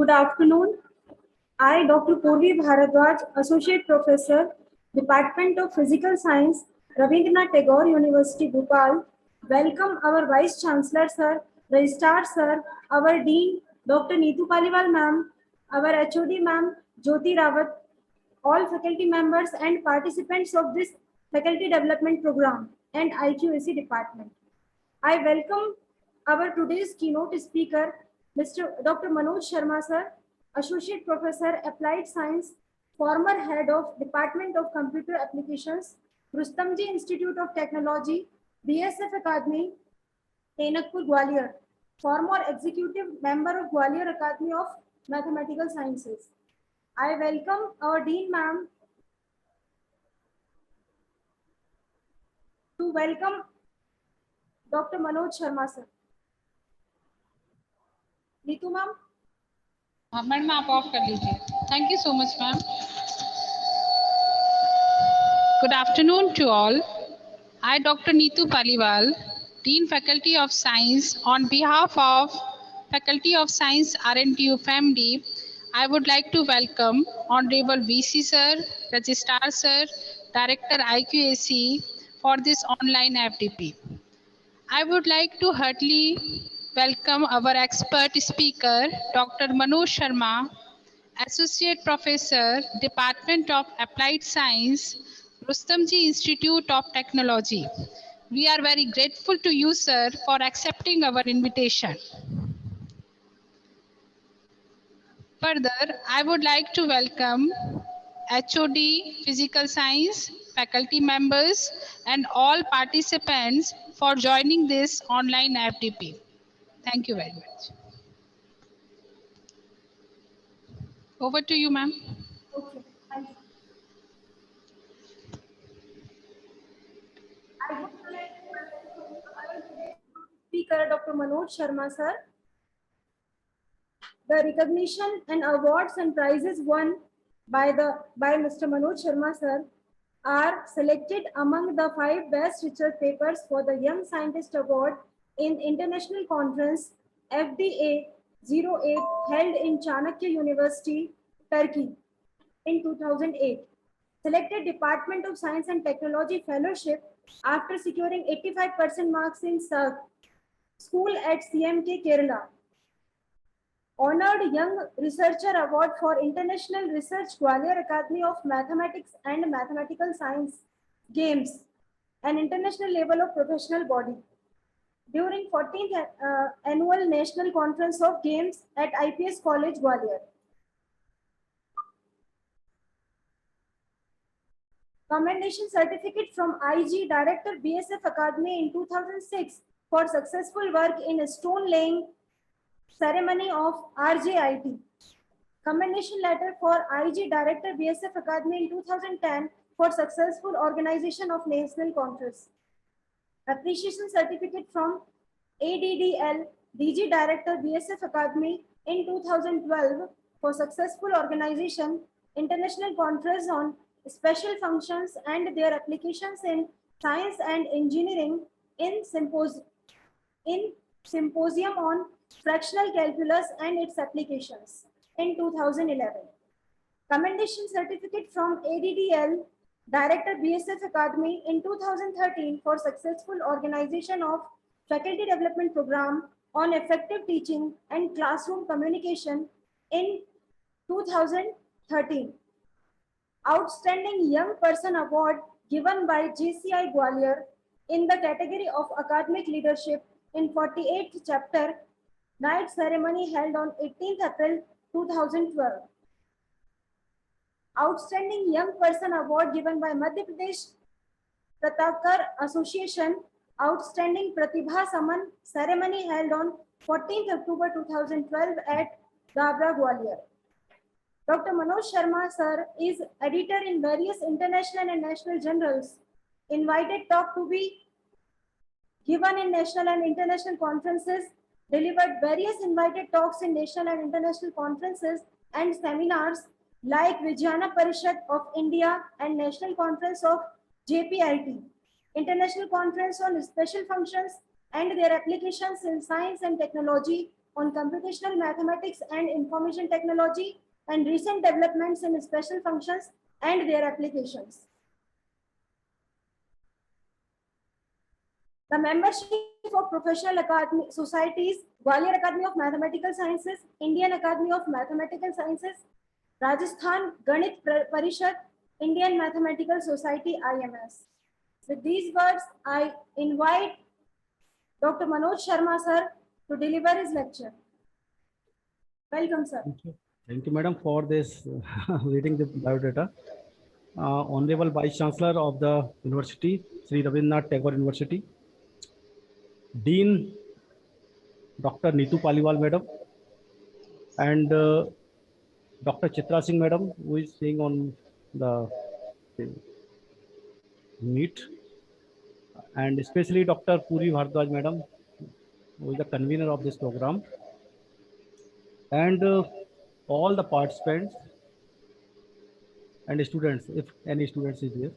Good afternoon. I, Dr. Purvi Bharadwaj, Associate Professor, Department of Physical Science, Rabindranath Tagore University, Bhopal, welcome our Vice Chancellor, Sir, Registrar, Sir, our Dean, Dr. Neetu Paliwal, Ma'am, our HOD, Ma'am, Jyoti Rawat, all faculty members and participants of this faculty development program and IQAC department. I welcome our today's keynote speaker, Mr. Dr. Manoj Sharma, sir, Associate Professor, Applied Science, former Head of Department of Computer Applications, Rustomjee Institute of Technology, BSF Academy, Tenakpur, Gwalior, former Executive Member of Gwalior Academy of Mathematical Sciences. I welcome our Dean, ma'am, to welcome Dr. Manoj Sharma, sir. Neetu ma'am, madam आप of कर लीजिए. Thank you so much ma'am. Good afternoon to all. I, Dr. Neetu Paliwal, Dean Faculty of Science, on behalf of Faculty of Science RNTU family, I would like to welcome Honorable VC Sir, Registrar Sir, Director IQAC for this online FDP. I would like to heartily welcome our expert speaker, Dr. Manoj Sharma, Associate Professor, Department of Applied Science, Rustomjee Institute of Technology. We are very grateful to you, sir, for accepting our invitation. Further, I would like to welcome HOD Physical Science, faculty members, and all participants for joining this online FDP. Thank you very much. Over to you, ma'am. okay, thank you. I would like to welcome our today's speaker, Dr. Manoj Sharma, sir. The recognition and awards and prizes won by Mr. Manoj Sharma, sir, are selected among the 5 best research papers for the Young Scientist Award in International Conference FDA 08 held in Chanakya University, Turkey in 2008. Selected Department of Science and Technology Fellowship after securing 85% marks in school at CMK, Kerala. Honored Young Researcher Award for International Research, Gwalior Academy of Mathematics and Mathematical Science Games, an international level of professional body. During 14th Annual National Conference of Games at IPS College, Gwalior. Commendation Certificate from IG Director, BSF Academy in 2006 for successful work in stone laying ceremony of RJIT. Commendation letter for IG Director, BSF Academy in 2010 for successful organization of National Conference. Appreciation Certificate from ADDL, DG Director, BSF Academy in 2012 for successful organization International Conference on Special Functions and their applications in Science and Engineering in Symposium on Fractional Calculus and its Applications in 2011. Commendation Certificate from ADDL, Director, BSF Academy in 2013 for successful organization of Faculty Development Program on Effective Teaching and Classroom Communication in 2013. Outstanding Young Person Award given by JCI Gwalior in the category of Academic Leadership in 48th chapter, night ceremony held on 18th April 2012. Outstanding Young Person Award given by Madhya Pradesh Pratakar Association, Outstanding Pratibha Saman ceremony held on 14th October 2012 at Dabra, Gwalior. Dr. Manoj Sharma, sir, is editor in various international and national journals. Invited talk to be given in national and international conferences, delivered various invited talks in national and international conferences and seminars like Vijnana Parishad of India and National Conference of JPIT, International Conference on Special Functions and their applications in Science and Technology on computational mathematics and information technology and recent developments in special functions and their applications. The membership of professional academy societies: Gwalior Academy of Mathematical Sciences, Indian Academy of Mathematical Sciences, Rajasthan Ganit Parishad, Indian Mathematical Society (IMS). With these words, I invite Dr. Manoj Sharma sir to deliver his lecture. Welcome, sir. Thank you, madam, for this reading the biodata. Honorable Vice Chancellor of the University, Sri Rabindranath Tagore University, Dean Dr. Neetu Paliwal, madam, and Dr. Chitra Singh, madam, who is staying on the meet, and especially Dr. Puri Bharadwaj, madam, who is the convener of this program, and all the participants and students, if any students is there.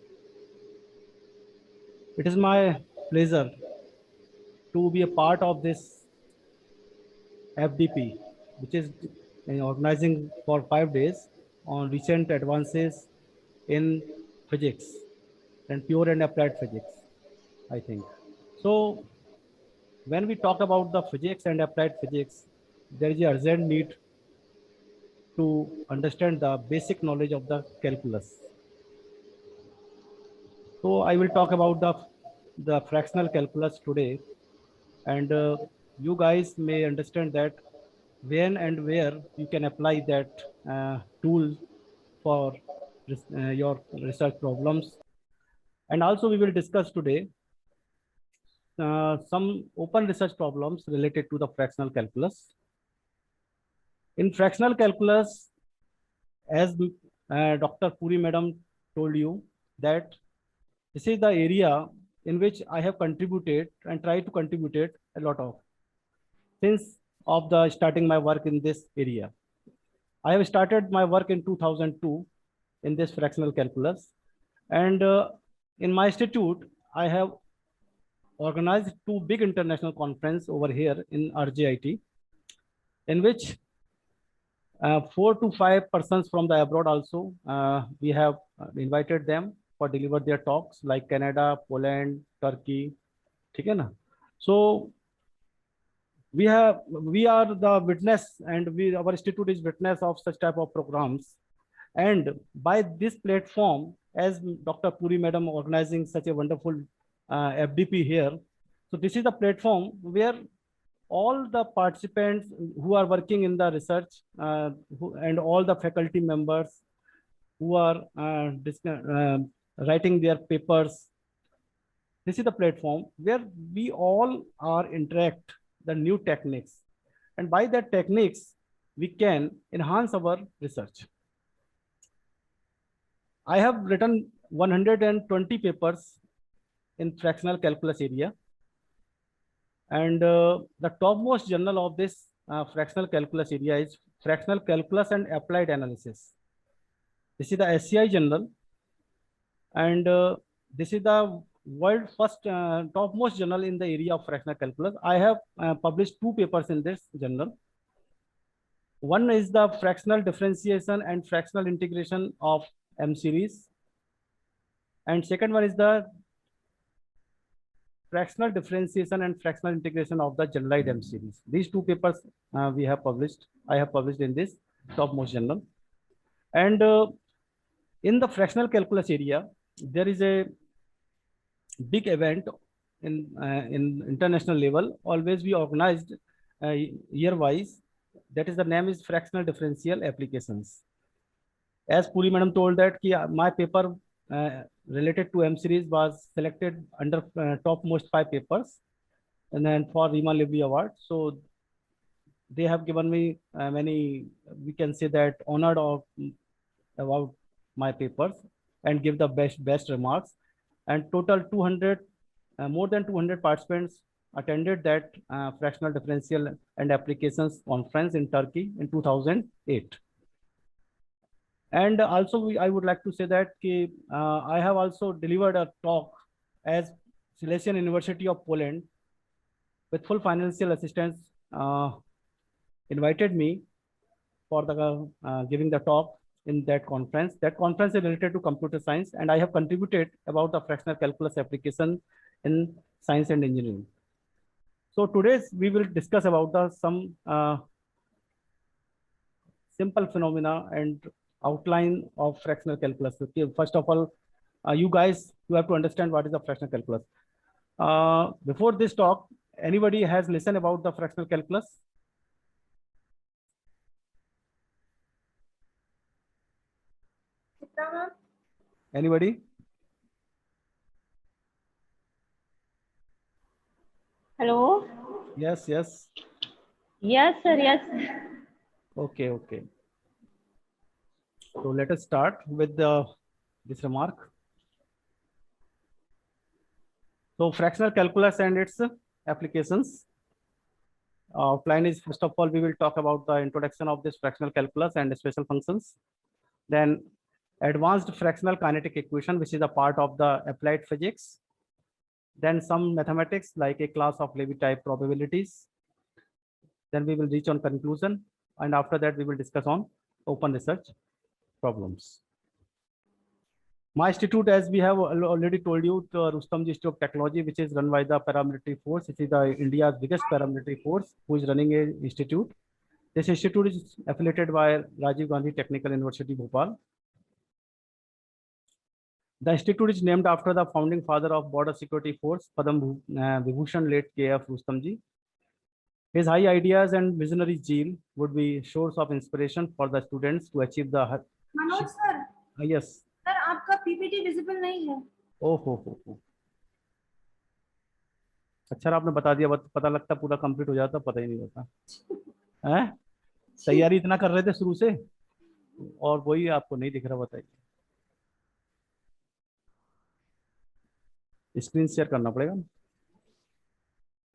It is my pleasure to be a part of this FDP, which is organizing for 5 days on recent advances in physics and pure and applied physics, I think. So when we talk about the physics and applied physics, there is an urgent need to understand the basic knowledge of the calculus. So I will talk about the fractional calculus today, and you guys may understand that when and where you can apply that tool for your research problems. And also we will discuss today some open research problems related to the fractional calculus. In fractional calculus, as Dr. Puri madam told you, that this is the area in which I have contributed and tried to contribute a lot of since of the starting my work in this area. I have started my work in 2002 in this fractional calculus, and in my institute I have organized 2 big international conferences over here in RJIT, in which 4 to 5 persons from the abroad also we have invited them for deliver their talks, like Canada, Poland, Turkey. Okay, na? So we are the witness, and our institute is witness of such type of programs. And by this platform, as Dr. Puri madam organizing such a wonderful FDP here, so this is the platform where all the participants who are working in the research and all the faculty members who are writing their papers, this is the platform where we all are interact the new techniques, and by that techniques we can enhance our research. I have written 120 papers in fractional calculus area, and the topmost journal of this fractional calculus area is Fractional Calculus and Applied Analysis. This is the SCI journal, and this is the world first topmost journal in the area of fractional calculus. I have published 2 papers in this journal. One is the fractional differentiation and fractional integration of M series, and second one is the fractional differentiation and fractional integration of the generalized M series. These 2 papers we have published. I have published in this topmost journal. And in the fractional calculus area, there is a big event in international level. Always we organized year-wise. That is, the name is fractional differential applications. As Puri madam told that my paper related to M series was selected under topmost 5 papers, and then for Riemann Lively Award. So they have given me many, we can say that, honored of about my papers and give the best remarks. And total 200, more than 200 participants attended that fractional differential and applications conference in Turkey in 2008. And also I would like to say that I have also delivered a talk as Silesian University of Poland with full financial assistance invited me for the giving the talk in that conference. That conference is related to computer science, and I have contributed about the fractional calculus application in science and engineering. So today we will discuss about the some simple phenomena and outline of fractional calculus. Okay, first of all, you guys, you have to understand what is the fractional calculus. Before this talk, anybody has listened about the fractional calculus? Anybody? Hello? Yes, yes. Yes, sir. Yes. Okay, okay. So let us start with this remark. So fractional calculus and its applications. Outline is, first of all, we will talk about the introduction of this fractional calculus and special functions. Then advanced fractional kinetic equation, which is a part of the applied physics. Then some mathematics like a class of Levy type probabilities. Then we will reach on conclusion. And after that, we will discuss on open research problems. My institute, as we have already told you, the Rustomjee Institute of Technology, which is run by the paramilitary force. It is the India's biggest paramilitary force who is running a institute. This institute is affiliated by Rajiv Gandhi Technical University, Bhopal. The institute is named after the founding father of Border Security Force, Padam Vibhushan, late K.F. Rustomjee. His high ideas and visionary zeal would be source of inspiration for the students to achieve the. Manoj sir, Yes. Sir आपका PPT visible नहीं है. Oh हो. अच्छा आपने बता दिया, पता लगता पूरा कंप्लीट हो जाता, पता ही नहीं होता है. तैयारी इतना कर रहे थे शुरू से और वही आपको नहीं दिख रहा, बताइए. स्क्रीन शेयर करना पड़ेगा.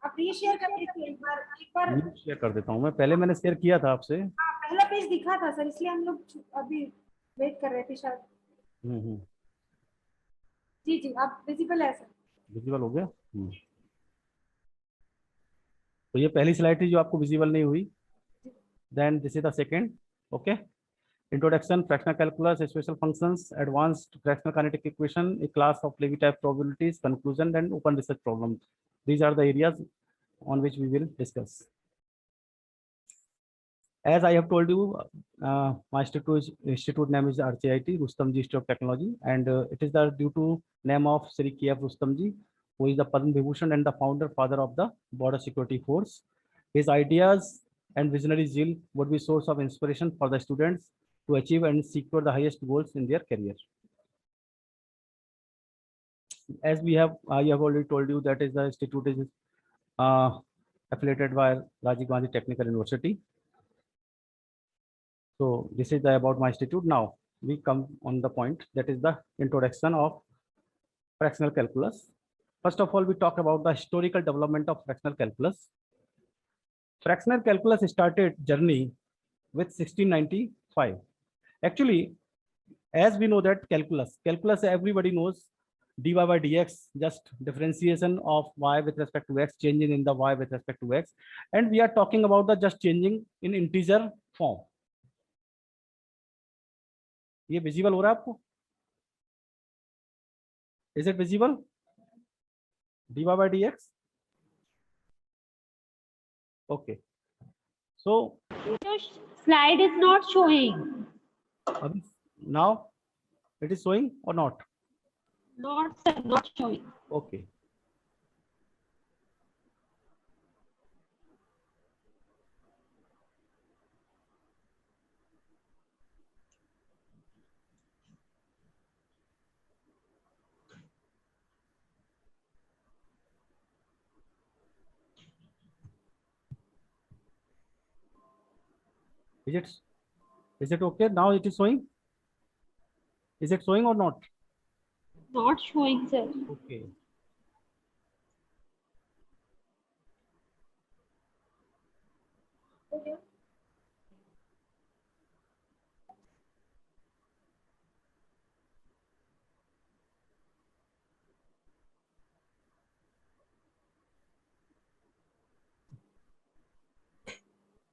आप रीशेयर कर दीजिए एक बार. शेयर कर देता हूँ मैं. पहले मैंने शेयर किया था आपसे. हाँ, पहला पेज दिखा था सर, इसलिए हम लोग अभी वेट कर रहे थे शायद. जी जी, आप विजिबल है सर. विजिबल हो गया. तो ये पहली स्लाइड थी जो आपको विजिबल नहीं हुई. Then this is the second. Okay. Introduction, fractional calculus, special functions, advanced fractional kinetic equation, a class of Levy type probabilities, conclusion, and open research problems. These are the areas on which we will discuss. As I have told you, my institute name is RCIT, Rustomjee Institute of Technology, and it is the due to name of Sri K.F. Rustomjee, who is the Padma Vibhushan and the father of the Border Security Force. His ideas and visionary zeal would be source of inspiration for the students to achieve and secure the highest goals in their career. As we have, I have already told you that is the institute is affiliated by Rajiv Gandhi Technical University. So this is about my institute. Now we come on the point, that is the introduction of fractional calculus. First of all, we talk about the historical development of fractional calculus. Fractional calculus started journey with 1695. Actually, as we know that calculus everybody knows, dy by dx, just differentiation of y with respect to x, changing in the y with respect to x, and we are talking about the just changing in integer form. ये visible हो रहा है आपको? Is it visible? dy by dx. Okay. So Slide is not showing. Now it is showing or not? Not, sir, not showing. Okay. Is it okay? Now it is showing? Is it showing or not? Not showing, sir. Okay. Okay.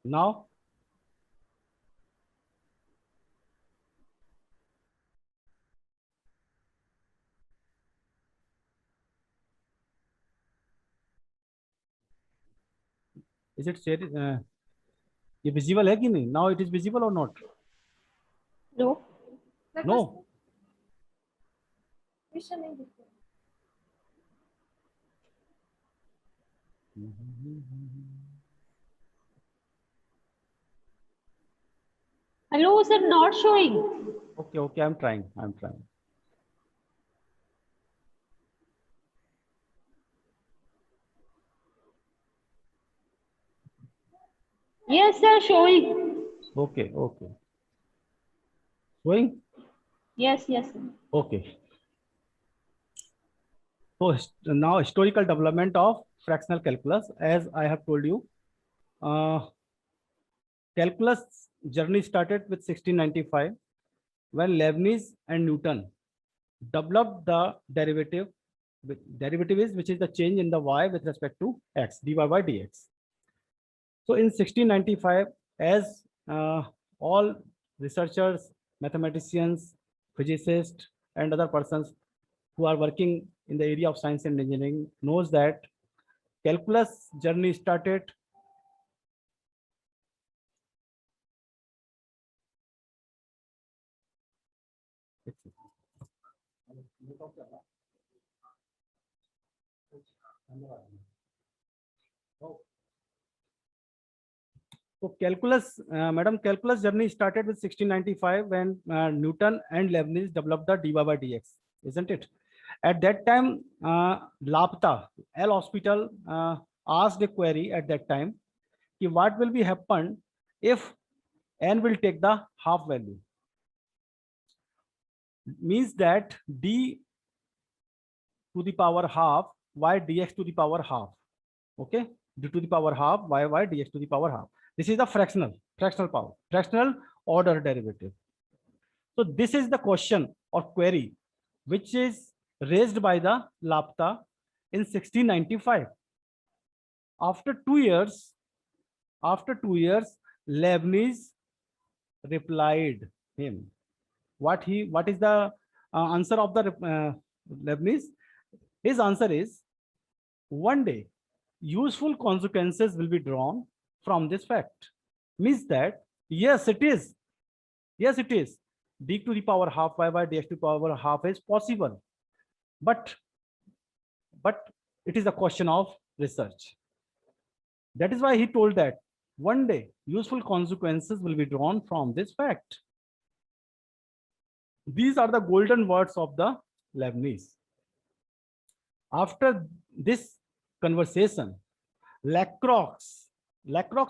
Now, is it shared? ये visible है कि नहीं? Now it is visible or not? No. No. Question नहीं दिखता। Hello, sir, not showing. Okay, okay, I'm trying. Yes, sir, showing. Okay. Showing? Yes, sir. Okay. So now historical development of fractional calculus, as I have told you, calculus journey started with 1695 when Leibniz and Newton developed the derivative. Derivative is which is the change in the y with respect to x, dy by dx. So in 1695, as all researchers, mathematicians, physicists, and other persons who are working in the area of science and engineering knows that calculus journey started So calculus, madam, calculus journey started with 1695 when Newton and Leibniz developed the dy by dx, isn't it? At that time, Lapta, L Hospital asked a query at that time, what will be happen if n will take the half value? Means that d to the power half, y dx to the power half. Okay, d to the power half, y dx to the power half. This is the fractional power, fractional order derivative. So this is the question or query which is raised by the Lapta in 1695. After 2 years, Leibniz replied him. What is the answer of the Leibniz? His answer is, one day useful consequences will be drawn from this fact. Means that yes it is d to the power half y by dx to the power half is possible, but it is a question of research. That is why he told that one day useful consequences will be drawn from this fact. These are the golden words of the Leibniz. After this conversation, Lacroix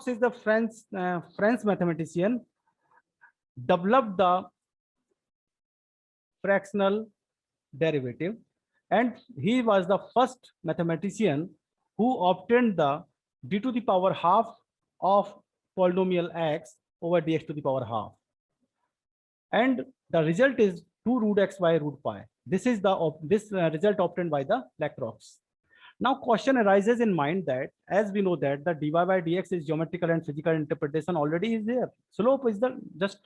is the French mathematician, developed the fractional derivative, and he was the first mathematician who obtained the d to the power half of polynomial x over dx to the power half, and the result is 2 root x by root pi. This is the result obtained by the Lacroix. Now question arises in mind that as we know that the dy by dx is geometrical and physical interpretation already is there. Slope is the just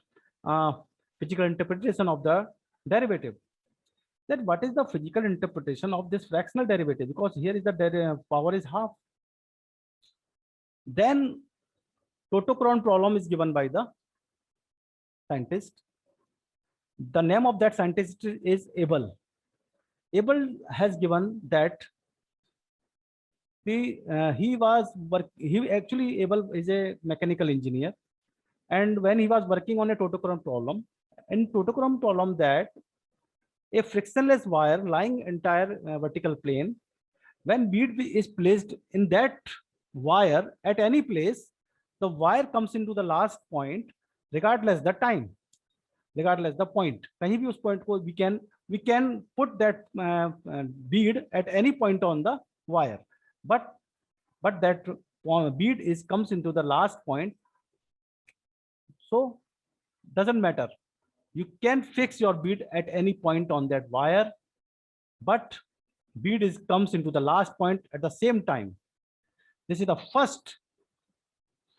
physical interpretation of the derivative. Then what is the physical interpretation of this fractional derivative? Because here is the power is half. Then totocron problem is given by the scientist. The name of that scientist is Abel. Abel has given that he actually Abel is a mechanical engineer, and when he was working on a totocron problem, that a frictionless wire lying entire vertical plane, when bead is placed in that wire at any place, the wire comes into the last point regardless the time, regardless the point. कहीं भी उस point को we can put that bead at any point on the wire, but that bead comes into the last point, so doesn't matter. You can fix your bead at any point on that wire, but bead comes into the last point at the same time. This is the first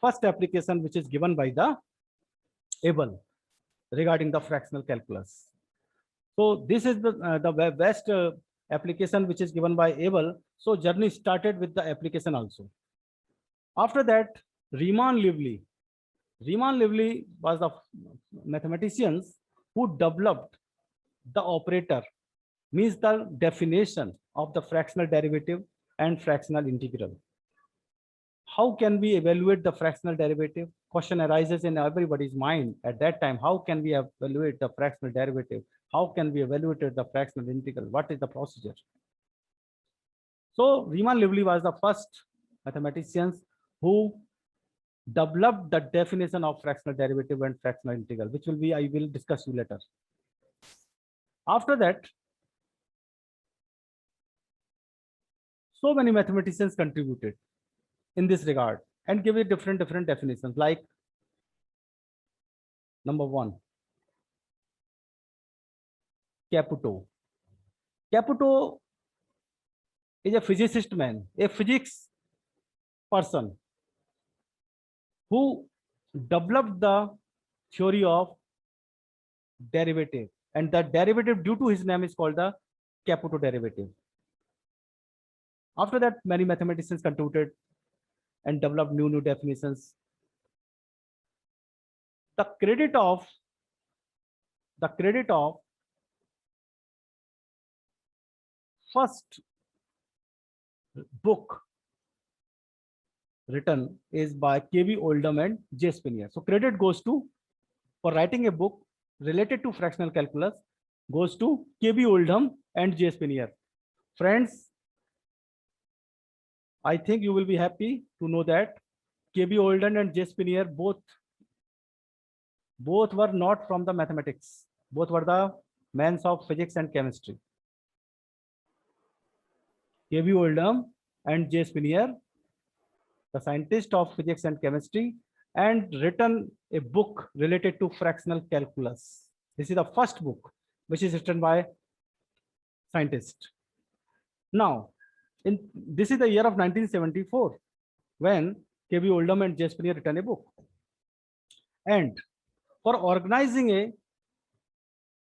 first application which is given by the Abel regarding the fractional calculus. So this is the best application which is given by Abel. So journey started with the application also. After that, Riemann Lively was the mathematicians who developed the operator, means the definition of the fractional derivative and fractional integral. How can we evaluate the fractional derivative? Question arises in everybody's mind at that time. How can we evaluate the fractional derivative? How can we evaluate the fractional integral? What is the procedure? So Riemann Lively was the first mathematicians who developed the definition of fractional derivative and fractional integral, which will be, I will discuss you later. After that, so many mathematicians contributed in this regard and give it different definitions, like number 1, Caputo. Caputo is a physicist man, a physics person who developed the theory of derivative, and the derivative due to his name is called the Caputo derivative. After that, many mathematicians contributed and developed new definitions. The credit of first book written is by K.B. Oldham and J. Spinier. So credit goes to, for writing a book related to fractional calculus, goes to K.B. Oldham and J. Spinier. Friends, I think you will be happy to know that K.B. Oldham and J. Spinier both were not from the mathematics. Both were the men of physics and chemistry. K.B. Oldham and J. Spinier, the scientist of physics and chemistry, and written a book related to fractional calculus. This is the first book which is written by scientist. Now, this is the year of 1974 when K.B. Oldham and J. Spinier written a book. And for organizing a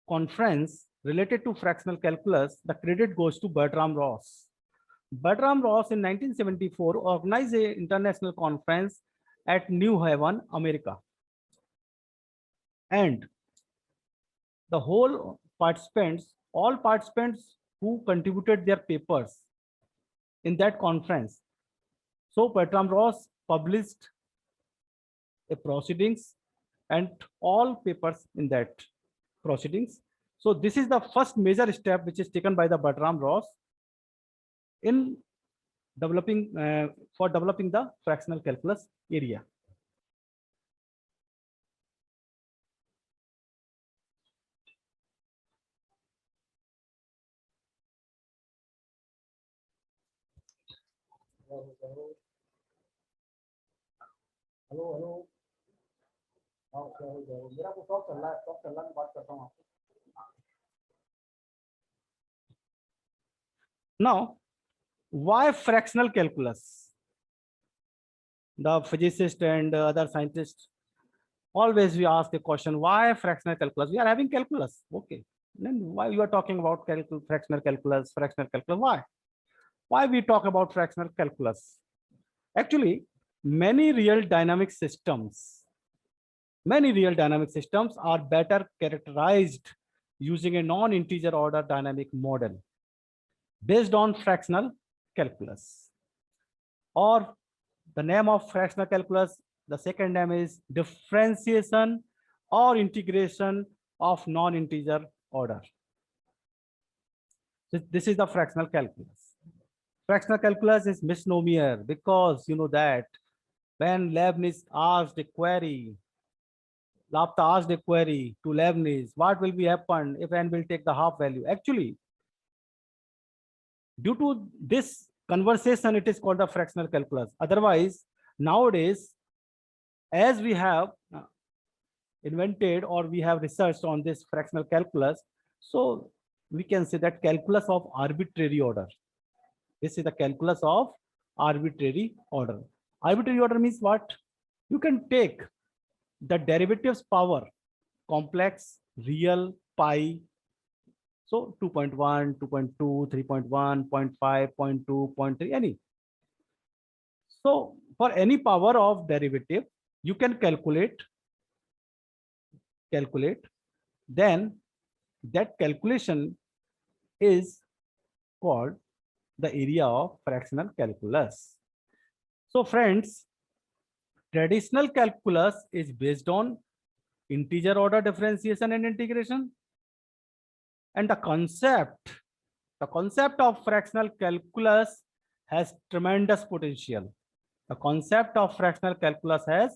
conference related to fractional calculus, the credit goes to Bertram Ross. Bertram Ross in 1974 organized an international conference at New Haven, America. And the whole participants, all participants who contributed their papers in that conference. So Bertram Ross published a proceedings and all papers in that proceedings. So this is the first major step which is taken by the Bertram Ross in developing the fractional calculus area. Hello. मेरा कुछ और चल रहा है, मैं बात करता हूँ आपको. Now, why fractional calculus? The physicists and other scientists, always we ask the question, why fractional calculus? We are having calculus, okay. Then why you are talking about fractional calculus? Why we talk about fractional calculus? Actually, many real dynamic systems are better characterized using a non-integer order dynamic model based on fractional calculus. Or the name of fractional calculus, the second name is differentiation or integration of non-integer order. This is the fractional calculus. Fractional calculus is misnomer because you know that when Leibniz asked a query, Lapta asked a query to Leibniz, what will be happen if n will take the half value? Actually, due to this conversation, it is called the fractional calculus. Otherwise, nowadays, as we have invented or we have researched on this fractional calculus, so we can say that calculus of arbitrary order. This is the calculus of arbitrary order. Arbitrary order means what? You can take the derivatives power, complex, real, pi. So 2.1, 2.2, 3.1, 0.5, 0.2, 0.3, any. So for any power of derivative, you can calculate. Then that calculation is called the area of fractional calculus. So friends, traditional calculus is based on integer order differentiation and integration. And the concept of fractional calculus has tremendous potential. The concept of fractional calculus has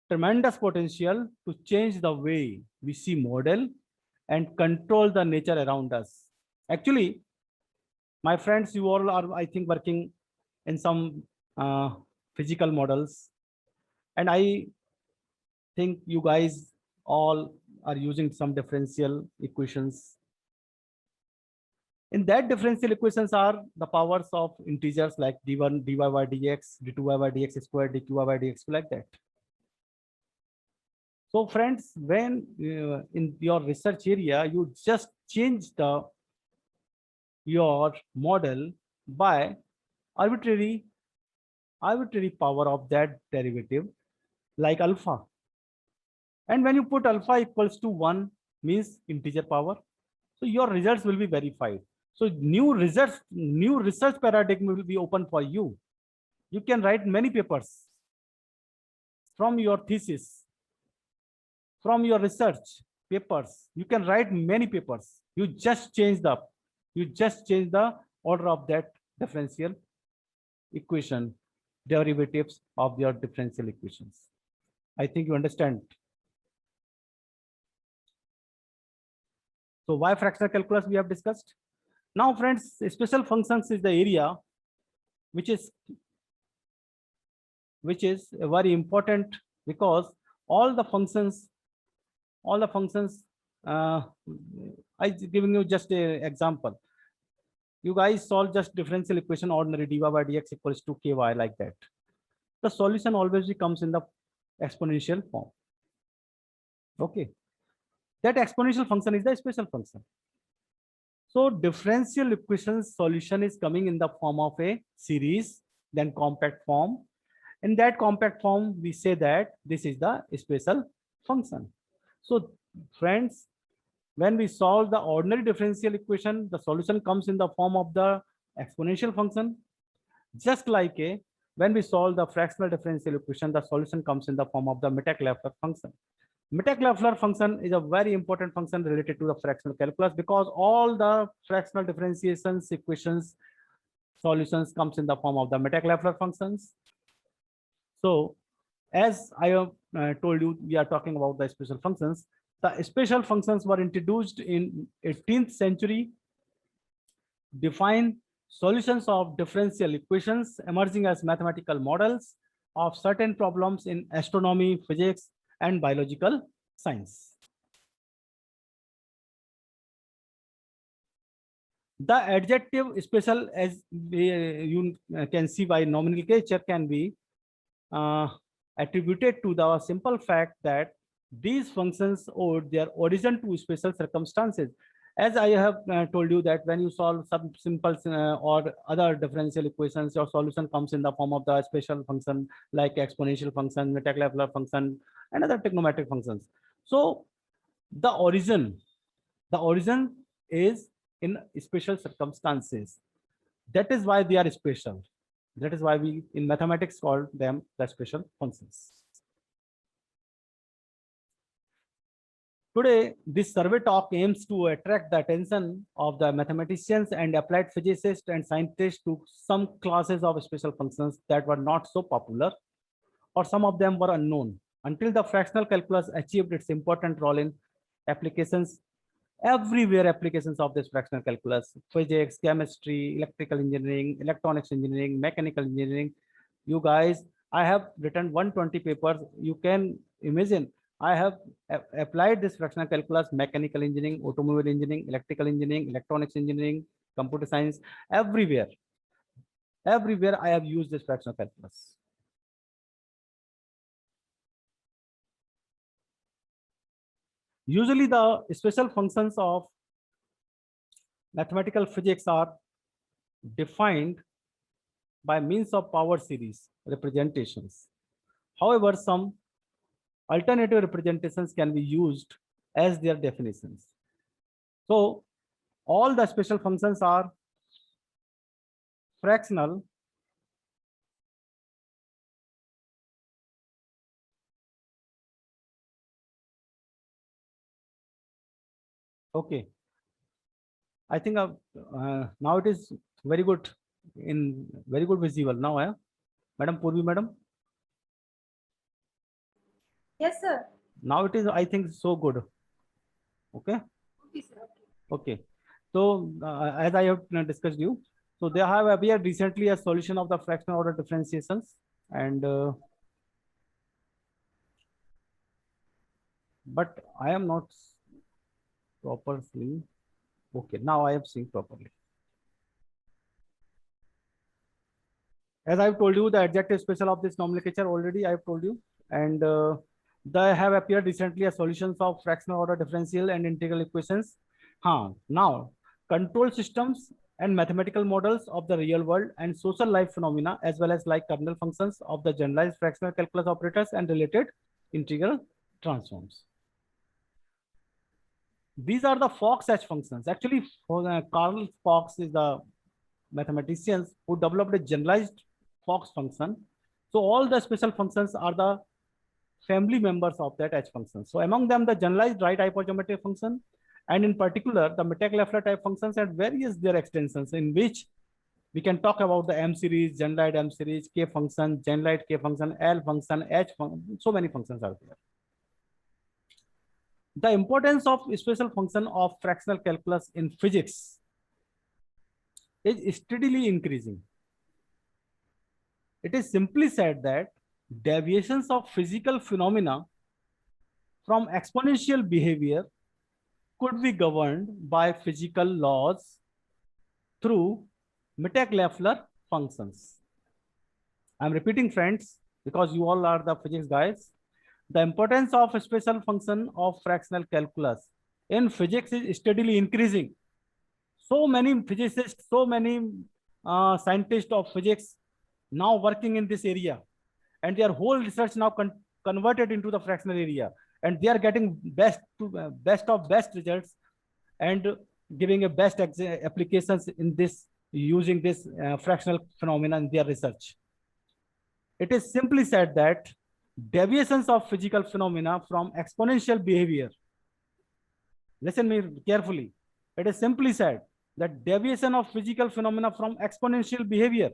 tremendous potential to change the way we see model and control the nature around us. Actually, my friends, you all are, I think, working in some physical models, and I think you guys all are using some differential equations. In that differential equations are the powers of integers like d1 dy by dx, d2 by dx squared, dq by dx, like that. So friends, when in your research area, you just change your model by arbitrary power of that derivative, like alpha. And when you put alpha equals to 1, means integer power, so your results will be verified. So new research paradigm will be open for you. You can write many papers from your thesis, from your research papers. You can write many papers. You just change the order of that differential equation, derivatives of your differential equations. I think you understand. So why fractional calculus we have discussed. Now friends, special functions is the area which is very important, because all the functions, I giving you just a example. You guys solve just differential equation ordinary dy by dx equals to ky, like that. The solution always comes in the exponential form. Okay, that exponential function is the special function. So differential equations solution is coming in the form of a series, then compact form. In that compact form, we say that this is the special function. So friends, when we solve the ordinary differential equation, the solution comes in the form of the exponential function. Just like when we solve the fractional differential equation, the solution comes in the form of the Mittag-Leffler function. Mittag-Leffler function is a very important function related to the fractional calculus, because all the fractional differentiations equations solutions comes in the form of the Mittag-Leffler functions. So as I have told you, we are talking about the special functions. The special functions were introduced in 18th century, define solutions of differential equations emerging as mathematical models of certain problems in astronomy, physics, and biological science. The adjective special, as you can see by nomenclature, can be attributed to the simple fact that these functions owed their origin to special circumstances. As I have told you that when you solve some simple or other differential equations, your solution comes in the form of the special function like exponential function, Mittag-Leffler function, and other trigonometric functions. So the origin is in special circumstances. That is why they are special. That is why we in mathematics call them the special functions. Today, this survey talk aims to attract the attention of the mathematicians and applied physicists and scientists to some classes of special functions that were not so popular, or some of them were unknown until the fractional calculus achieved its important role in applications. Everywhere applications of this fractional calculus, physics, chemistry, electrical engineering, electronics engineering, mechanical engineering. You guys, I have written 120 papers. You can imagine I have applied this fractional calculus, mechanical engineering, automobile engineering, electrical engineering, electronics engineering, computer science, everywhere. Everywhere I have used this fractional calculus. Usually the special functions of mathematical physics are defined by means of power series representations. However, some alternative representations can be used as their definitions. So all the special functions are fractional okay. I think now it is very good visible now, Madam Purvi madam. Yes, sir. Now it is, I think, so good. Okay. Okay, sir. Okay. So as I have discussed you, so they have appeared recently a solution of the fractional order differentiations, and but I am not properly. Okay, now I am seeing properly. As I've told you, the adjective special of this nomenclature already I've told you, and they have appeared recently as solutions of fractional order differential and integral equations. Now, control systems and mathematical models of the real world and social life phenomena, as well as like kernel functions of the generalized fractional calculus operators and related integral transforms. These are the Fox-H functions. Actually, Karl Fox is the mathematician who developed a generalized Fox function. So all the special functions are the family members of that H function. So among them, the generalized right hypergeometric function, and in particular, the Mittag-Leffler type functions and various their extensions, in which we can talk about the M series, generalized M series, K function, generalized K function, L function, H function. So many functions are there. The importance of special function of fractional calculus in physics is steadily increasing. It is simply said that deviations of physical phenomena from exponential behavior could be governed by physical laws through Mittag-Leffler functions. I'm repeating, friends, because you all are the physics guys. The importance of a special function of fractional calculus in physics is steadily increasing. So many physicists, so many scientists of physics now working in this area, and their whole research now converted into the fractional area, and they are getting best of best results and giving a best applications in this, using this fractional phenomena in their research. It is simply said that deviations of physical phenomena from exponential behavior, listen me carefully, it is simply said that deviation of physical phenomena from exponential behavior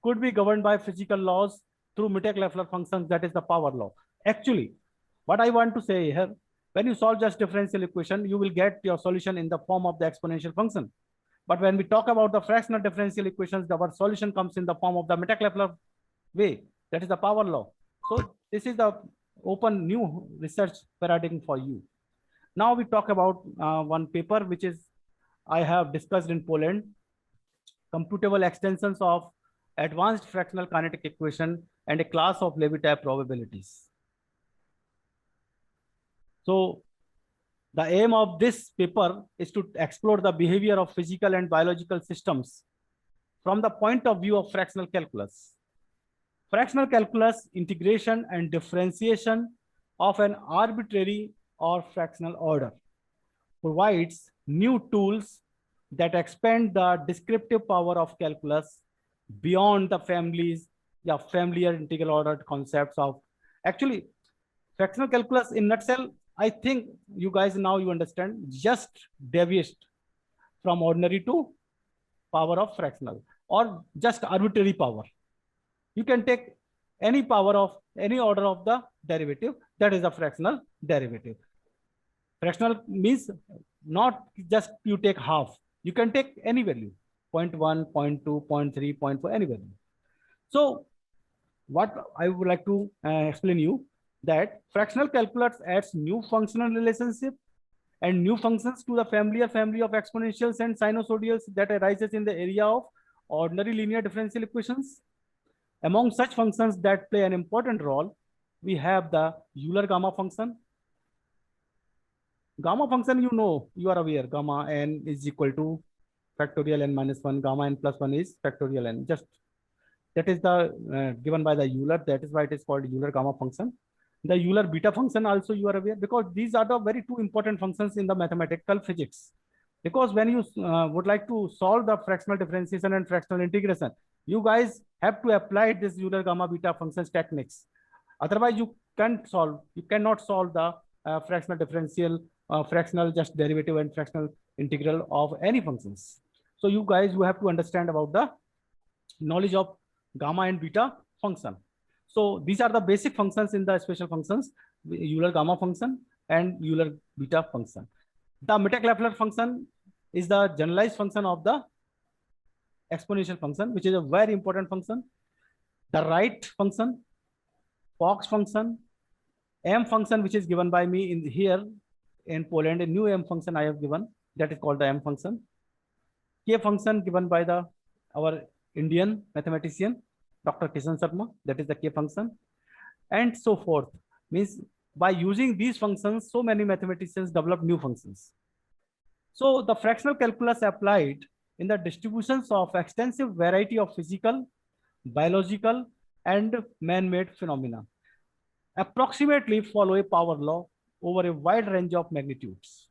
could be governed by physical laws through Mittag-Leffler functions, that is the power law. Actually, what I want to say here, when you solve just differential equation, you will get your solution in the form of the exponential function. But when we talk about the fractional differential equations, our solution comes in the form of the Mittag-Leffler way, that is the power law. So this is the open new research paradigm for you. Now we talk about one paper which is I have discussed in Poland, computable extensions of advanced fractional kinetic equation and a class of Levi-type probabilities. So the aim of this paper is to explore the behavior of physical and biological systems from the point of view of fractional calculus. Fractional calculus integration and differentiation of an arbitrary or fractional order provides new tools that expand the descriptive power of calculus beyond the familiar integral ordered concepts of actually fractional calculus in nutshell. I think you guys now you understand, just deviates from ordinary to power of fractional or just arbitrary power. You can take any power of any order of the derivative, that is a fractional derivative. Fractional means not just you take half, you can take any value, 0.1, 0.2, 0.3, 0.4, any value. So what I would like to explain you that fractional calculus adds new functional relationship and new functions to the family of exponentials and sinusoidals that arises in the area of ordinary linear differential equations. Among such functions that play an important role, we have the Euler gamma function, Gamma function, you know, you are aware, gamma n is equal to factorial n minus 1, gamma n plus 1 is factorial n. Just that is the given by the Euler. That is why it is called Euler gamma function. The Euler beta function also you are aware, because these are the very two important functions in the mathematical physics. Because when you would like to solve the fractional differentiation and fractional integration, you guys have to apply this Euler gamma beta functions techniques. Otherwise, you cannot solve the fractional differential, fractional just derivative and fractional integral of any functions. So you guys, you have to understand about the knowledge of gamma and beta function. So these are the basic functions in the special functions, Euler gamma function and Euler beta function. The Mittag-Leffler function is the generalized function of the exponential function, which is a very important function. The right function, Fox function, M function, which is given by me in here in Poland, a new M function I have given, that is called the M function. K function given by our Indian mathematician, Dr. Kishan Sharma, that is the K function, and so forth. Means by using these functions, so many mathematicians develop new functions. So the fractional calculus applied in the distributions of extensive variety of physical, biological, and man-made phenomena approximately follow a power law over a wide range of magnitudes.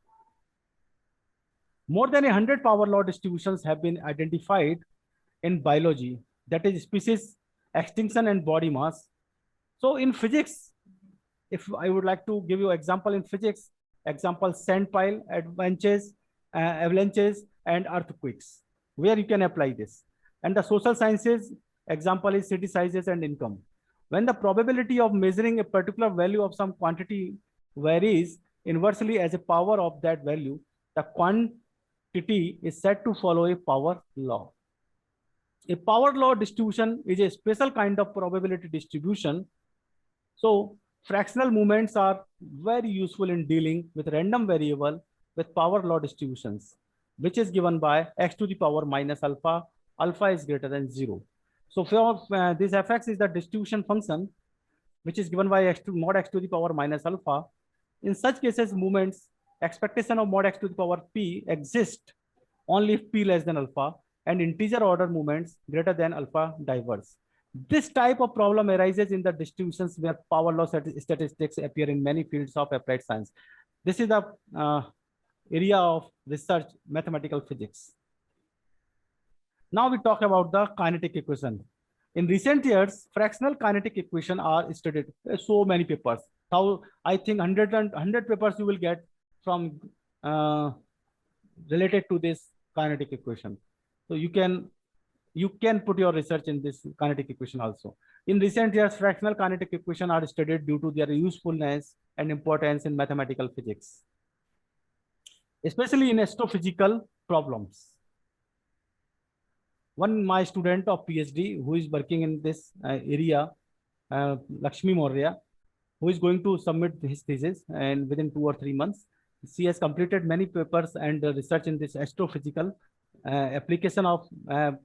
More than 100 power law distributions have been identified in biology, that is species, extinction, and body mass. So in physics, if I would like to give you example in physics, example sand pile, avalanches, and earthquakes, where you can apply this. And the social sciences, example is city sizes and income. When the probability of measuring a particular value of some quantity varies inversely as a power of that value, the quantity is said to follow a power law. A power law distribution is a special kind of probability distribution. So fractional movements are very useful in dealing with random variable with power law distributions, which is given by x to the power minus alpha. Alpha is greater than 0. So for this fx is the distribution function, which is given by mod x to the power minus alpha. In such cases, movements expectation of mod x to the power p exist only if p less than alpha, and integer order movements greater than alpha diverge. This type of problem arises in the distributions where power law statistics appear in many fields of applied science. This is the area of research, mathematical physics. Now we talk about the kinetic equation. In recent years, fractional kinetic equation are studied. So many papers. How I think 100 papers you will get from related to this kinetic equation. So you can put your research in this kinetic equation also. In recent years, fractional kinetic equation are studied due to their usefulness and importance in mathematical physics, especially in astrophysical problems. My student of PhD who is working in this area, Lakshmi Maurya, who is going to submit his thesis and within 2 or 3 months. She has completed many papers and research in this astrophysical application of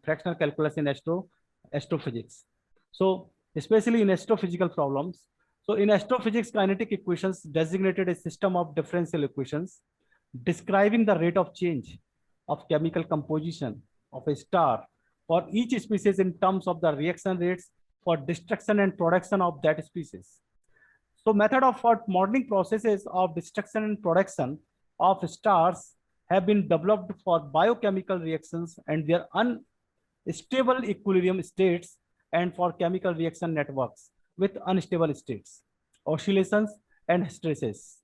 fractional calculus in astrophysics. So especially in astrophysical problems. So in astrophysics, kinetic equations designated a system of differential equations describing the rate of change of chemical composition of a star for each species in terms of the reaction rates for destruction and production of that species. So method for modeling processes of destruction and production of stars have been developed for biochemical reactions and their unstable equilibrium states, and for chemical reaction networks with unstable states, oscillations, and stresses.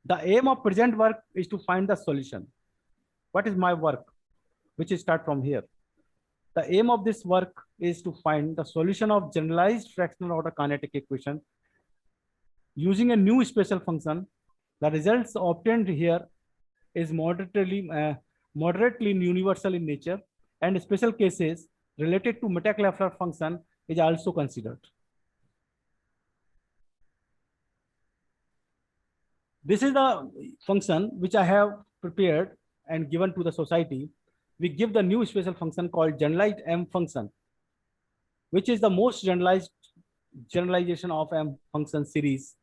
The aim of present work is to find the solution. What is my work? Which is start from here. The aim of this work is to find the solution of generalized fractional order kinetic equation using a new special function. The results obtained here is moderately universal in nature, and special cases related to Mittag-Leffler function is also considered. This is the function which I have prepared and given to the society. We give the new special function called generalized M function, which is the most generalization of M function series.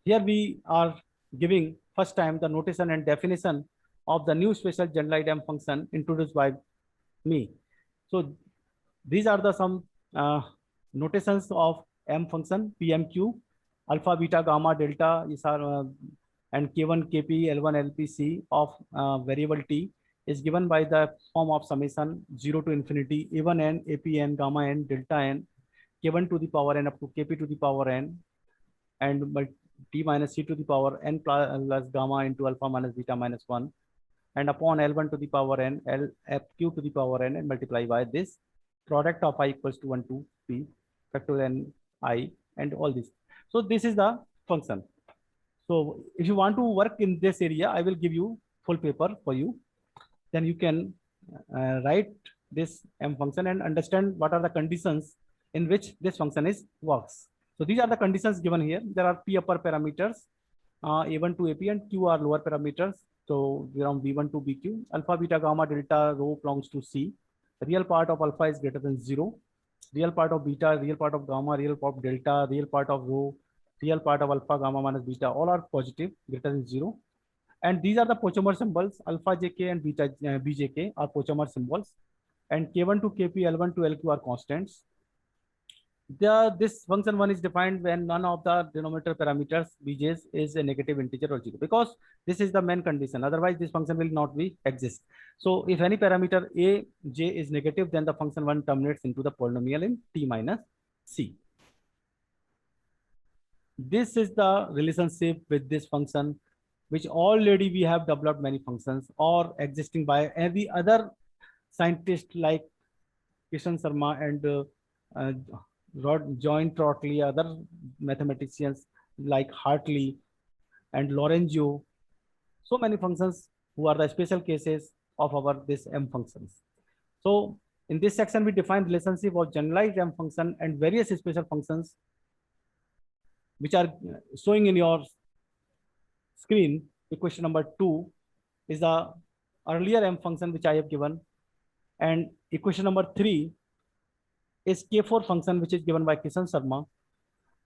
Here we are giving first time the notation and definition of the new special generalized M function introduced by me. So these are the some notations of M function, PMQ, alpha, beta, gamma, delta. These are and K1, KP, L1, LPC of variable T is given by the form of summation 0 to infinity A1 n, APN, gamma n, delta n, K1 to the power n up to KP to the power n, and T minus C to the power n plus gamma into alpha minus beta minus 1, and upon L1 to the power n, L FQ to the power n, and multiply by this product of I equals to 1 to P factorial n I and all this. So this is the function. So if you want to work in this area, I will give you full paper for you. Then you can write this M function and understand what are the conditions in which this function is works. So these are the conditions given here. There are P upper parameters, A1 to AP, and Q are lower parameters. So from V1 to BQ, alpha, beta, gamma, delta, rho belongs to C. The real part of alpha is greater than 0. Real part of beta, real part of gamma, real part of delta, real part of rho, real part of alpha, gamma minus beta, all are positive, greater than 0. And these are the Pochomer symbols. Alpha JK and beta BJK are Pochomer symbols. And K1 to KP, L1 to LQ are constants. This function 1 is defined when none of the denominator parameters Bj's is a negative integer or 0, because this is the main condition. Otherwise, this function will not be exist. So if any parameter A, J is negative, then the function 1 terminates into the polynomial in T minus C. This is the relationship with this function, which already we have developed many functions or existing by any other scientist like Kishan Sharma and John Trottley, other mathematicians like Hartley and Lorenzo. So many functions who are the special cases of our this M functions. So in this section, we define relationship of generalized M function and various special functions, which are showing in your screen. Equation number 2 is the earlier M function which I have given, and equation number 3 is K4 function which is given by Kishan Sharma.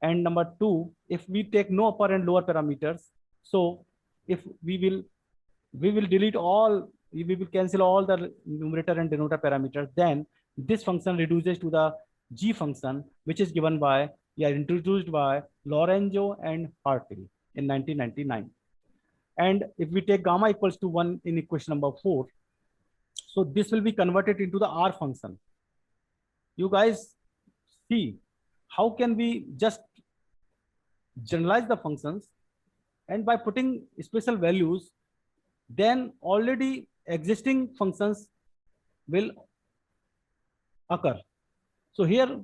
And number 2, if we take no upper and lower parameters, so if we will delete all, we will cancel all the numerator and denominator parameters, then this function reduces to the G function, which is given by, introduced by Lorenzo and Hartley in 1999. And if we take gamma equals to 1 in equation number 4, so this will be converted into the R function. You guys see how can we just generalize the functions, and by putting special values, then already existing functions will occur. So here,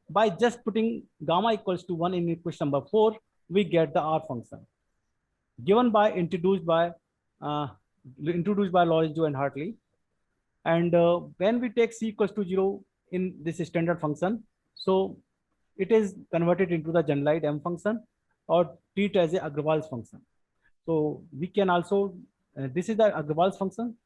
by just putting gamma equals to 1 in equation number 4, we get the R function given by introduced by Lorenzo and Hartley. And when we take C equals to 0 in this standard function, so it is converted into the generalized M function or treat as a Agrawal's function. So we can also, this is the Agrawal's function.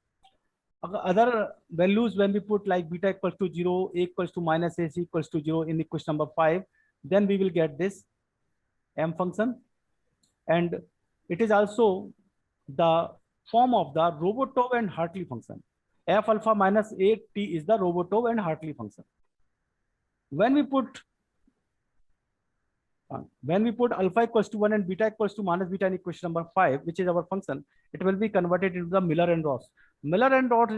Other values, when we put like beta equals to 0, A equals to minus A, C equals to 0 in equation number 5, then we will get this M function. And it is also the form of the Robotov and Hartley function. F alpha minus A T is the Robotov and Hartley function. When we put alpha equals to 1 and beta equals to minus beta in equation number 5, which is our function, it will be converted into the Miller and Ross. Miller and Ross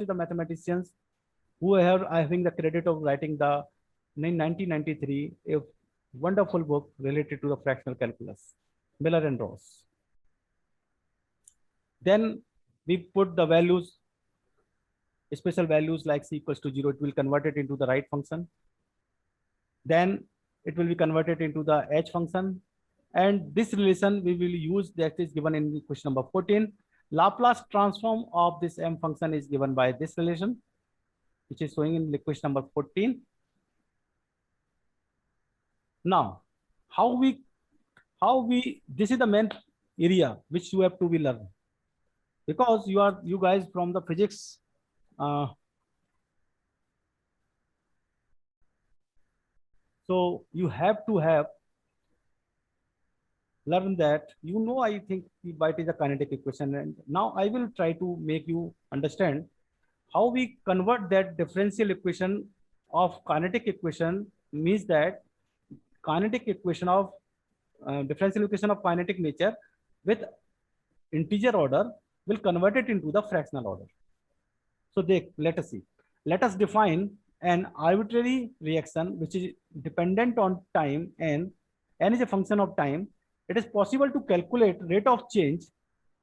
is the mathematicians who are having the credit of writing the in 1993 a wonderful book related to the fractional calculus, Miller and Ross. Then we put the values, special values like C equals to 0, it will convert it into the right function. Then it will be converted into the H function. And this relation we will use, that is given in question number 14. Laplace transform of this M function is given by this relation, which is showing in question number 14. Now, this is the main area which you have to be learned, because you guys from the physics so you have to have learn that, you know, I think why it is a kinetic equation. And now I will try to make you understand how we convert that differential equation of kinetic equation, means that kinetic equation of differential equation of kinetic nature with integer order will convert it into the fractional order. So let us see. Let us define an arbitrary reaction which is dependent on time, and n is a function of time. It is possible to calculate rate of change.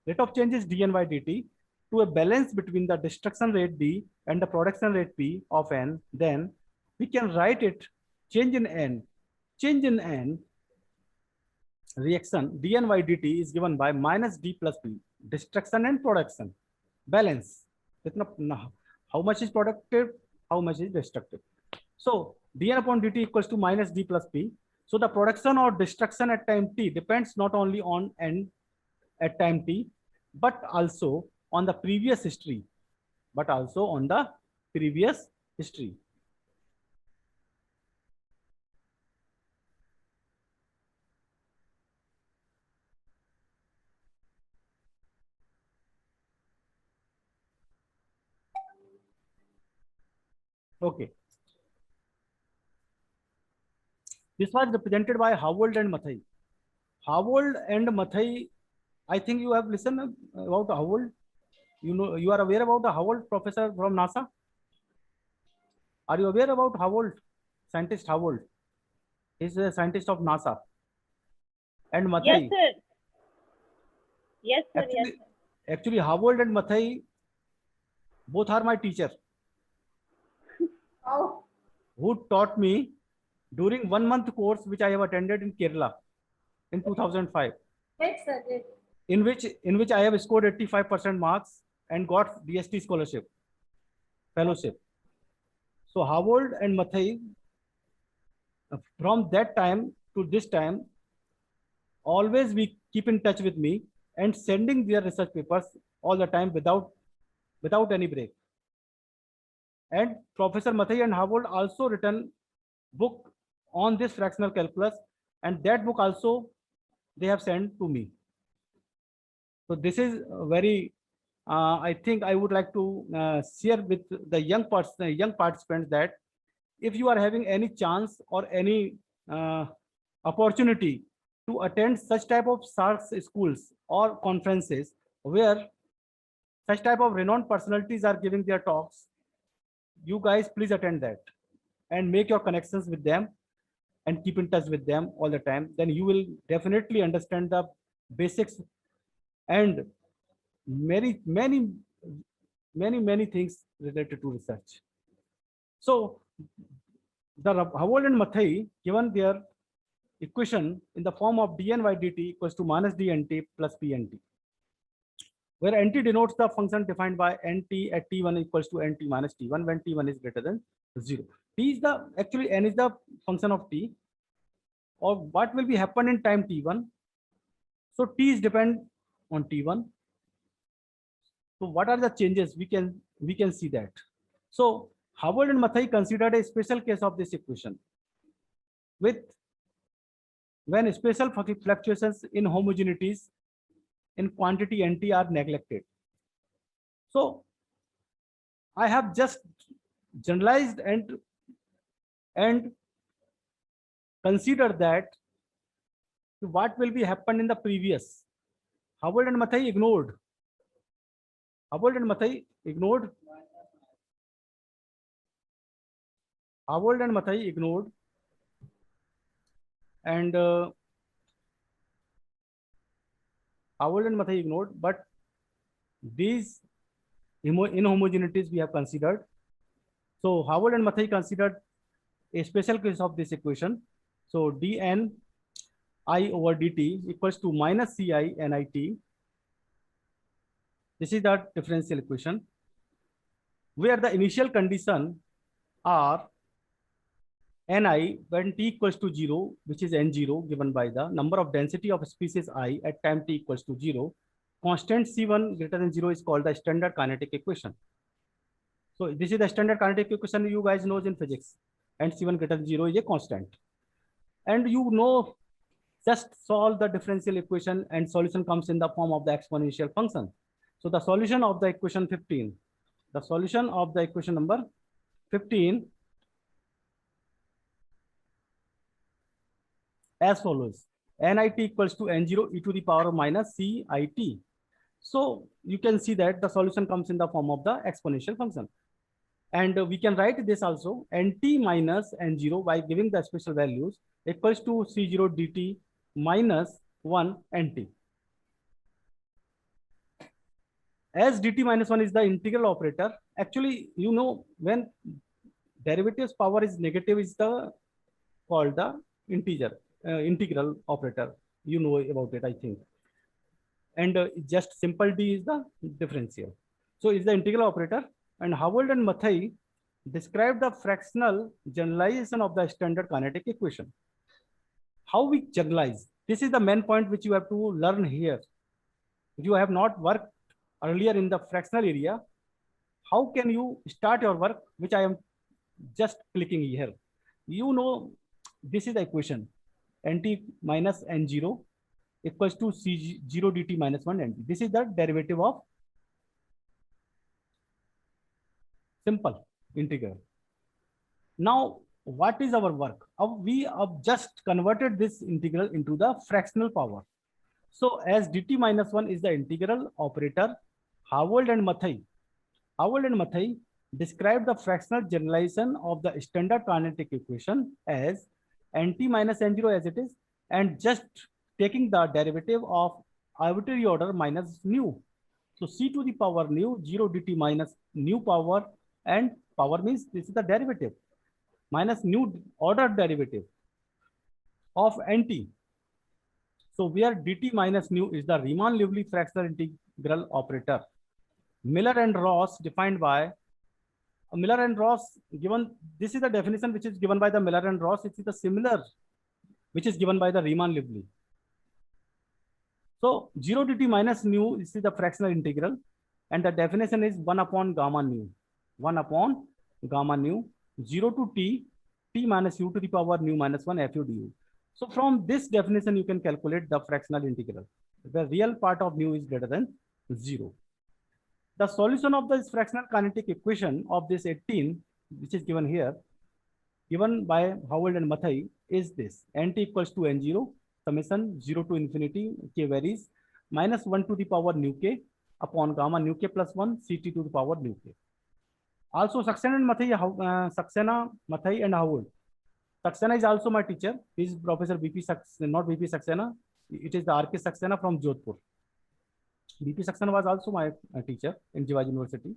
Rate of change is dn by dt to a balance between the destruction rate d and the production rate p of n. Then we can write it change in n. Change in n reaction dn by dt is given by minus d plus p, destruction and production balance. How much is productive, how much is destructive. So dn upon dt equals to minus d plus p. So the production or destruction at time t depends not only on n at time t, but also on the previous history, Okay. This was represented by Howald and Mathai. Howald and Mathai, I think you have listened about Howald. You know, you are aware about the Howald professor from NASA? Are you aware about Howald? Scientist Howald. He's a scientist of NASA. And Mathai. Yes, sir. Yes, sir. Actually, Yes, sir. actually, Howald and Mathai both are my teacher, Oh, who taught me during 1 month course which I have attended in Kerala in 2005, great, sir. Great. in which I have scored 85% marks and got DST scholarship, fellowship. So Howald and Mathai, from that time to this time, always we keep in touch with me and sending their research papers all the time without any break. And Professor Mathai and Howald also written book on this fractional calculus, and that book also they have sent to me. So this is very, I think I would like to share with the young participants that if you are having any chance or any opportunity to attend such type of SARS schools or conferences where such type of renowned personalities are giving their talks, you guys please attend that and make your connections with them and keep in touch with them all the time. Then you will definitely understand the basics and many things related to research. So the Howald and Mathai given their equation in the form of dn by dt equals to minus dnt plus pnt, where nt denotes the function defined by nt at t1 equals to nt minus t1 when t1 is greater than 0. T is the, actually n is the function of t, or what will be happen in time t1. So t is depend on t1. So what are the changes? We can see that. So Howald and Mathai considered a special case of this equation with when special fluctuations in homogeneities in quantity nt are neglected. So I have just generalized and consider that what will be happen in the previous. Howald and Mathai ignored. Howald and Mathai ignored. Howald and Mathai ignored. And Howald and Mathai ignored, but these inhomogeneities we have considered. So Howald and Mathai considered a special case of this equation. So dn I over dt equals to minus ci nit. This is the differential equation where the initial condition are ni when t equals to 0, which is n0 given by the number of density of species I at time t equals to 0. Constant c1 greater than 0 is called the standard kinetic equation. So this is the standard kinetic equation you guys know in physics, and c1 greater than 0 is a constant. And you know just solve the differential equation and solution comes in the form of the exponential function. So the solution of the equation 15, the solution of the equation number 15 as follows: nit equals to n0 e to the power minus cit. So you can see that the solution comes in the form of the exponential function. And we can write this also, nt minus n0 by giving the special values equals to c0 dt minus 1 nt. As dt minus 1 is the integral operator, actually, you know, when derivative's power is negative is the called the integral operator. You know about it, I think. And just simple d is the differential. So it's the integral operator. And Howard and Mathai described the fractional generalization of the standard kinetic equation. How we generalize? This is the main point which you have to learn here. If you have not worked earlier in the fractional area, how can you start your work, which I am just clicking here? You know, this is the equation, nt minus n0 equals to c0 dt minus 1 nt. This is the derivative of simple integral. Now, what is our work? We have just converted this integral into the fractional power. So as dt minus 1 is the integral operator, Howard and Mathai described the fractional generalization of the standard kinetic equation as nt minus n0 as it is, and just taking the derivative of arbitrary order minus nu. So c to the power nu 0 dt minus nu power, and power means this is the derivative, minus nu order derivative of nt. So where dt minus nu is the Riemann-Lively fractional integral operator. Miller and Ross defined by Miller and Ross given, this is the definition which is given by the Miller and Ross. It is the similar which is given by the Riemann-Lively. So 0 dt minus nu, this is the fractional integral, and the definition is 1 upon gamma nu. 1 upon gamma nu, 0 to t minus u to the power nu minus 1 fu du. So from this definition, you can calculate the fractional integral. The real part of nu is greater than 0. The solution of this fractional kinetic equation of this 18, which is given here, given by Howard and Mathai, is this: nt equals to n0 summation 0 to infinity k varies minus 1 to the power nu k upon gamma nu k plus 1 ct to the power nu k. Also, Saxena, Mathai, and Howard. Saxena is also my teacher. He is Professor BP Saxena, not BP Saxena. It is the RK Saxena from Jodhpur. BP Saxena was also my teacher in Jiva University.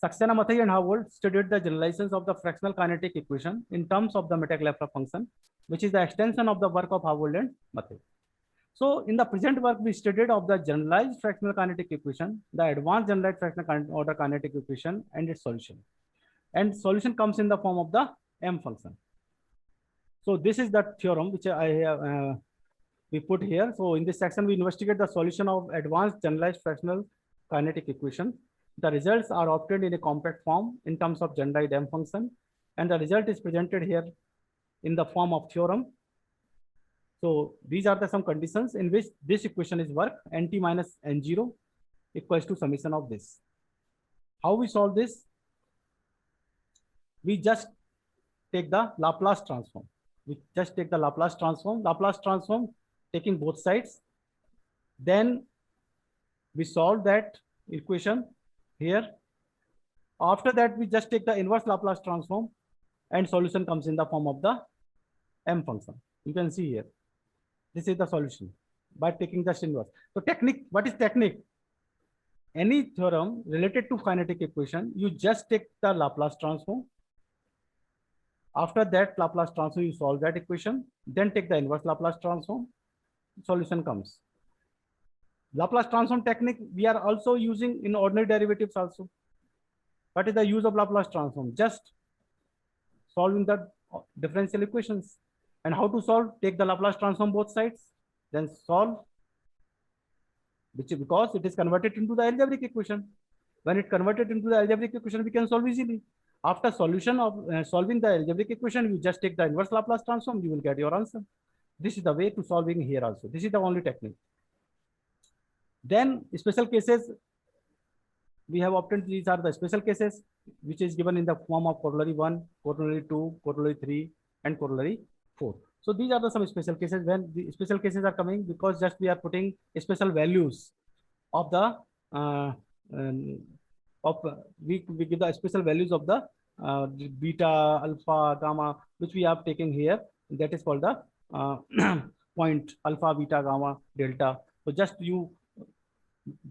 Saxena, Mathai, and Howard studied the generalizations of the fractional kinetic equation in terms of the Mittag-Leffler function, which is the extension of the work of Howard and Mathai. So in the present work, we studied of the generalized fractional kinetic equation, the advanced generalized fractional order kinetic equation, and its solution. And solution comes in the form of the M function. So this is the theorem which I have we put here. So in this section, we investigate the solution of advanced generalized fractional kinetic equation. The results are obtained in a compact form in terms of generalized M function, and the result is presented here in the form of theorem. So these are the some conditions in which this equation is work. Nt minus n0 equals to summation of this. How we solve this? We just take the Laplace transform. Laplace transform taking both sides. Then we solve that equation here. After that, we just take the inverse Laplace transform, and solution comes in the form of the M function. You can see here. This is the solution by taking just inverse. So technique, what is technique? Any theorem related to kinetic equation, you just take the Laplace transform. After that Laplace transform, you solve that equation, then take the inverse Laplace transform, solution comes. Laplace transform technique we are also using in ordinary derivatives also. What is the use of Laplace transform? Just solving the differential equations. And how to solve? Take the Laplace transform both sides, then solve, because it is converted into the algebraic equation. When it converted into the algebraic equation, we can solve easily. After solution of solving the algebraic equation, you just take the inverse Laplace transform, you will get your answer. This is the way to solving here also. This is the only technique. Then special cases, we have obtained. These are the special cases which is given in the form of corollary 1, corollary 2, corollary 3, and corollary 4. So these are the some special cases. When the special cases are coming, because just we are putting special values of the um, we give the special values of the beta, alpha, gamma, which we are taking here. That is called the point alpha, beta, gamma, delta. So just you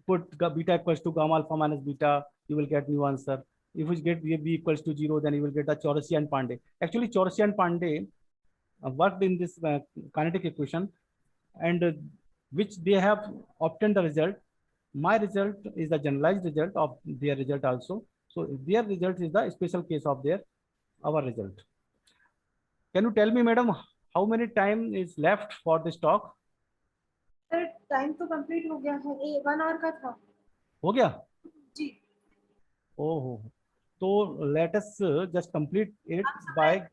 put beta equals to gamma alpha minus beta, you will get new answer. If you get b equals to 0, then you will get the Chorsi and Pandey. Actually, Chorsi and Pandey worked in this kinetic equation, and which they have obtained the result. My result is the generalized result of their result also. So their result is the special case of our result. Can you tell me, madam, how many time is left for this talk? Sir time तो complete हो गया है, 1 our का था। हो गया जी। ओहो, तो let us just complete it आप सब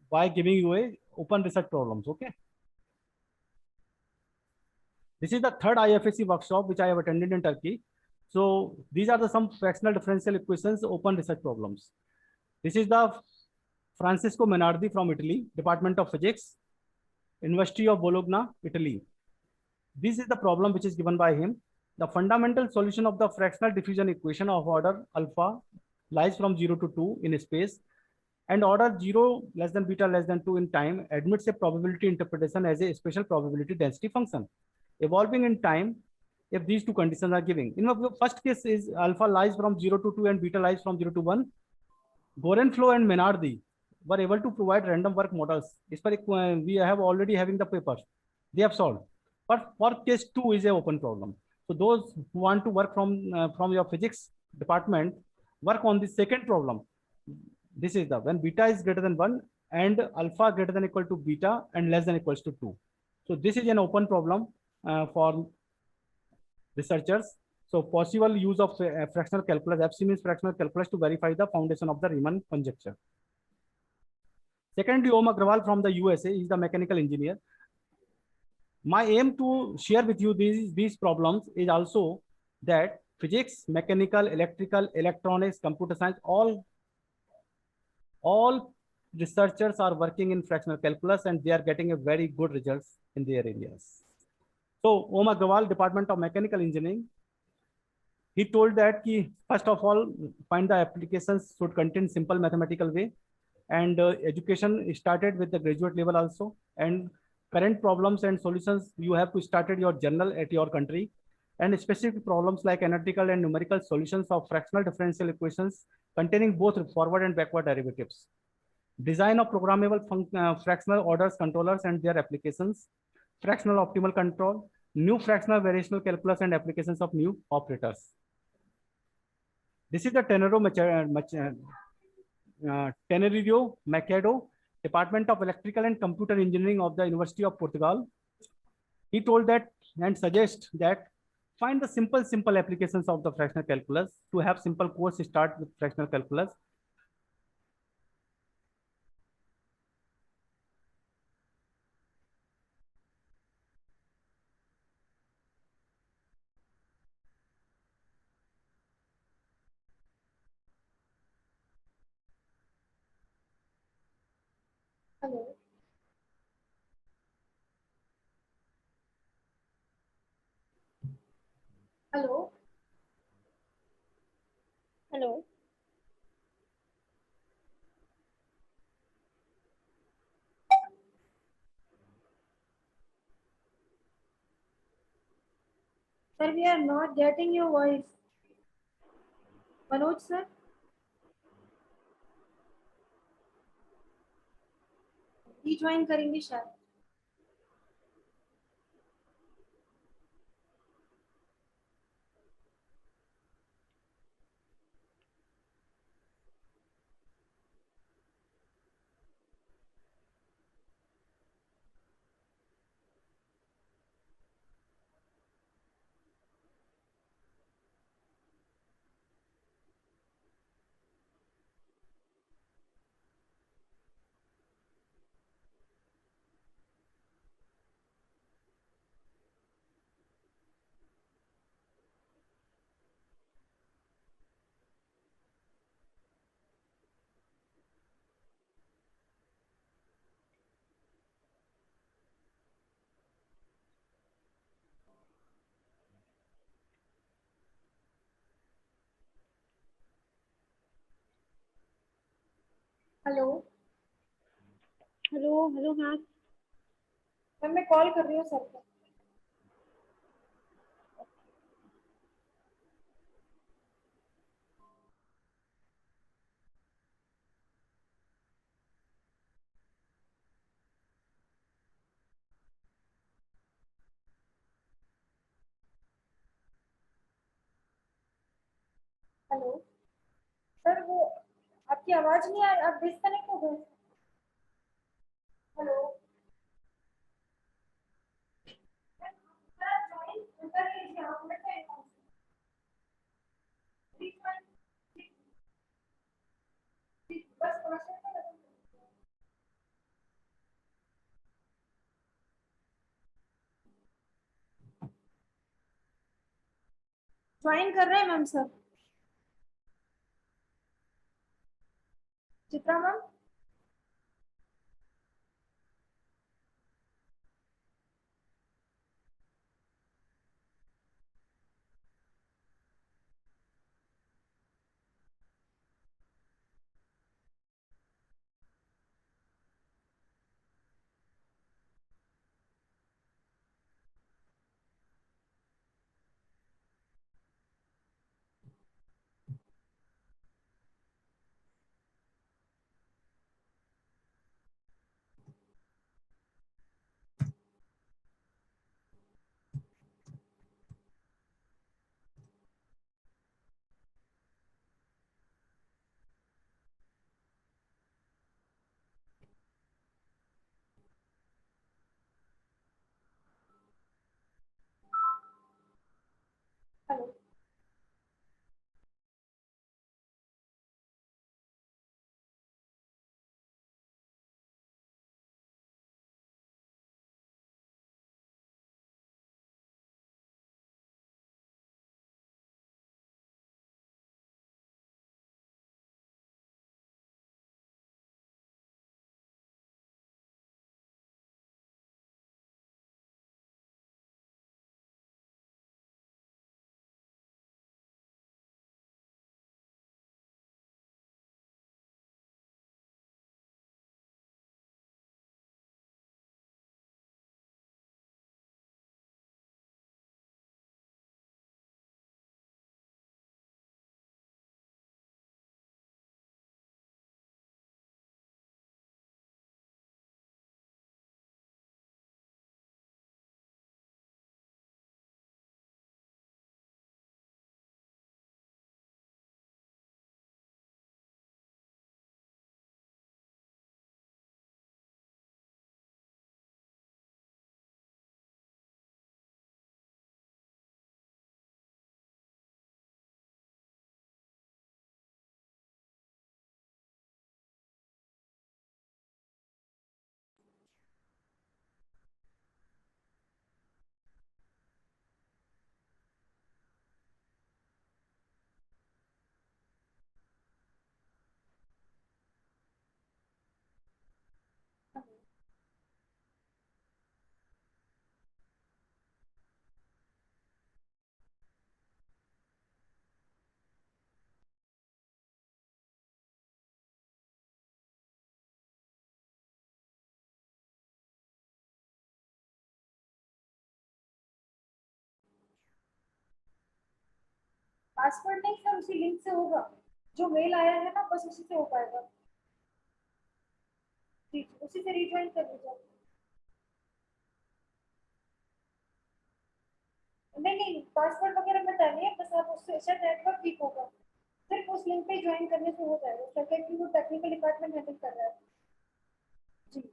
by giving you a open research problems. Okay, this is the third IFSC workshop which I have attended in Turkey. So these are the some fractional differential equations open research problems. This is the Francisco Menardi from Italy, Department of Physics, University of Bologna, Italy. This is the problem which is given by him. The fundamental solution of the fractional diffusion equation of order alpha lies from 0 to 2 in space, and order 0 less than beta less than 2 in time admits a probability interpretation as a special probability density function evolving in time if these two conditions are given. In the first case is alpha lies from 0 to 2 and beta lies from 0 to 1. Gorenflow and Menardi were able to provide random work models. We have already having the papers. They have solved. But for case 2 is an open problem. So those who want to work from your physics department, work on the second problem. This is the when beta is greater than 1 and alpha greater than equal to beta and less than equals to 2. So this is an open problem for researchers. So possible use of fractional calculus, FC means fractional calculus, to verify the foundation of the Riemann conjecture. Secondly, Om Agrawal from the USA is the mechanical engineer. My aim to share with you these problems is also that physics, mechanical, electrical, electronics, computer science, all researchers are working in fractional calculus and they are getting a very good results in their areas. So Om Agrawal, Department of Mechanical Engineering, he told that first of all, find the applications should contain simple mathematical way, and education started with the graduate level also, and current problems and solutions you have to started your journal at your country, and specific problems like analytical and numerical solutions of fractional differential equations containing both forward and backward derivatives, design of programmable fractional orders controllers and their applications, fractional optimal control, new fractional variational calculus and applications of new operators. This is the Teneririo Machado, Department of Electrical and Computer Engineering of the University of Portugal. He told that and suggest that find the simple applications of the fractional calculus to have simple course start with fractional calculus. Hello. Hello. Hello. Sir, we are not getting your voice. Manoj sir. Rejoin करेंगे शायद। Hello hello hello ma'am. Ma'am, मैं call कर रही हूँ sir को। Hello sir, वो आपकी आवाज नहीं आ रही, आप डिस्कनेक्ट हो गए। हेलो मैम, सर ज्वाइन कर लीजिए आप, मैं बस थोड़ा सा ज्वाइन कर रहे हैं ma'am sir. Chitra ma'am. Hello password नहीं सर, उसी लिंक से होगा, जो मेल आया है ना, बस उसी से हो पाएगा। जी उसी से रिज्वाइन कर लीजिए। नहीं नहीं, पासवर्ड वगैरह मत डालिए, बस आप उससे शायद नेटवर्क वीक होगा, सिर्फ उस लिंक पे ज्वाइन करने से हो जाएगा सर, क्योंकि वो टेक्निकल डिपार्टमेंट हैंडल कर रहा है। जी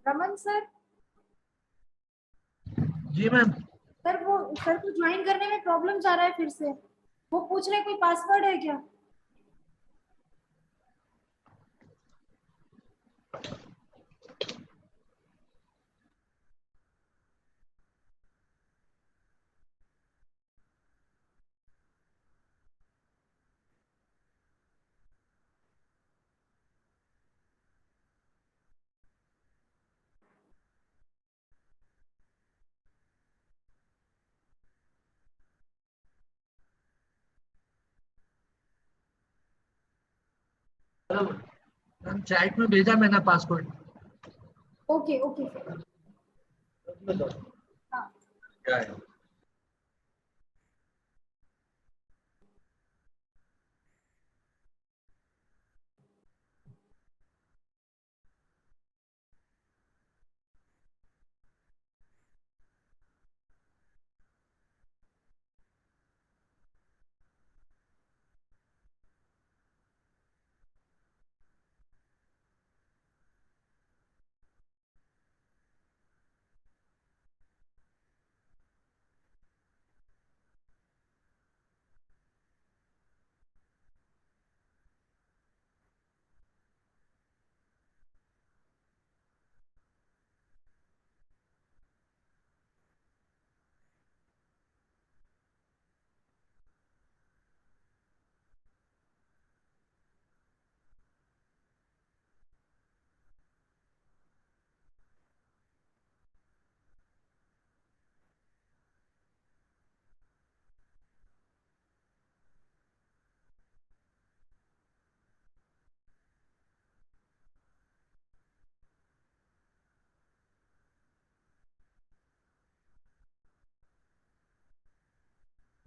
रमन सर। जी मैम। सर वो सर को ज्वाइन करने में प्रॉब्लम आ रहा है फिर से, वो पूछ रहे कोई पासवर्ड है क्या। मैम चैट में भेजा मैंने पासवर्ड। Okay okay sir. हाँ क्या है?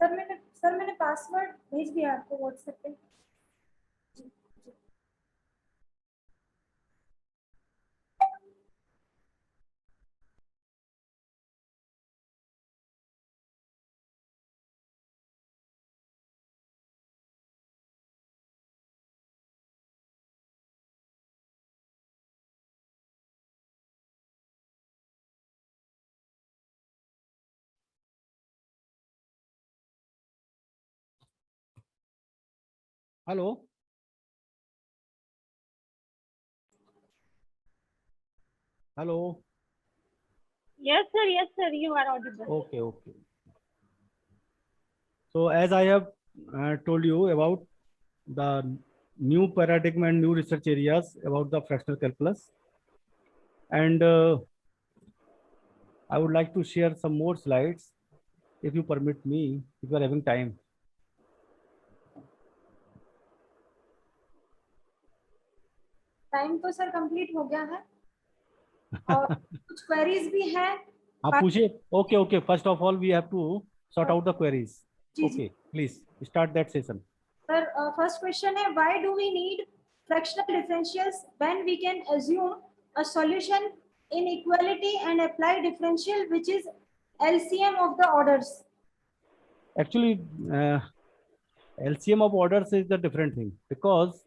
सर मैंने पासवर्ड भेज दिया आपको व्हाट्सएप पे। Hello hello. Yes, sir, you are audible. Okay, okay. So as I have told you about the new paradigm and new research areas about the fractional calculus, and I would like to share some more slides if you permit me, if you are having time. Time तो sir complete हो गया है और कुछ queries भी है। हाँ पूछिए। Okay okay, first of all we have to sort out the queries. जी okay please start that session. Sir first question है, why do we need fractional differentials when we can assume a solution in equality and apply differential which is LCM of the orders. Actually, LCM of orders is the different thing, because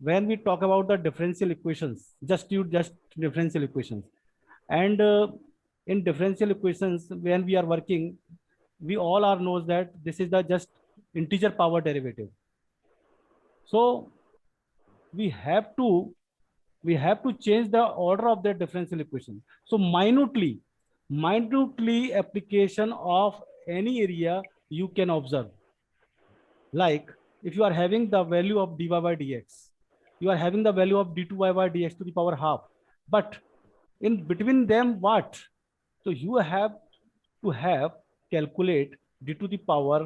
when we talk about the differential equations, just differential equations, and in differential equations when we are working, we all are knows that this is the just integer power derivative. So we have to change the order of the differential equation. So minutely application of any area you can observe, like if you are having the value of dy by dx, you are having the value of d2y by dx to the power half, but in between them what? So you have to have calculate d to the power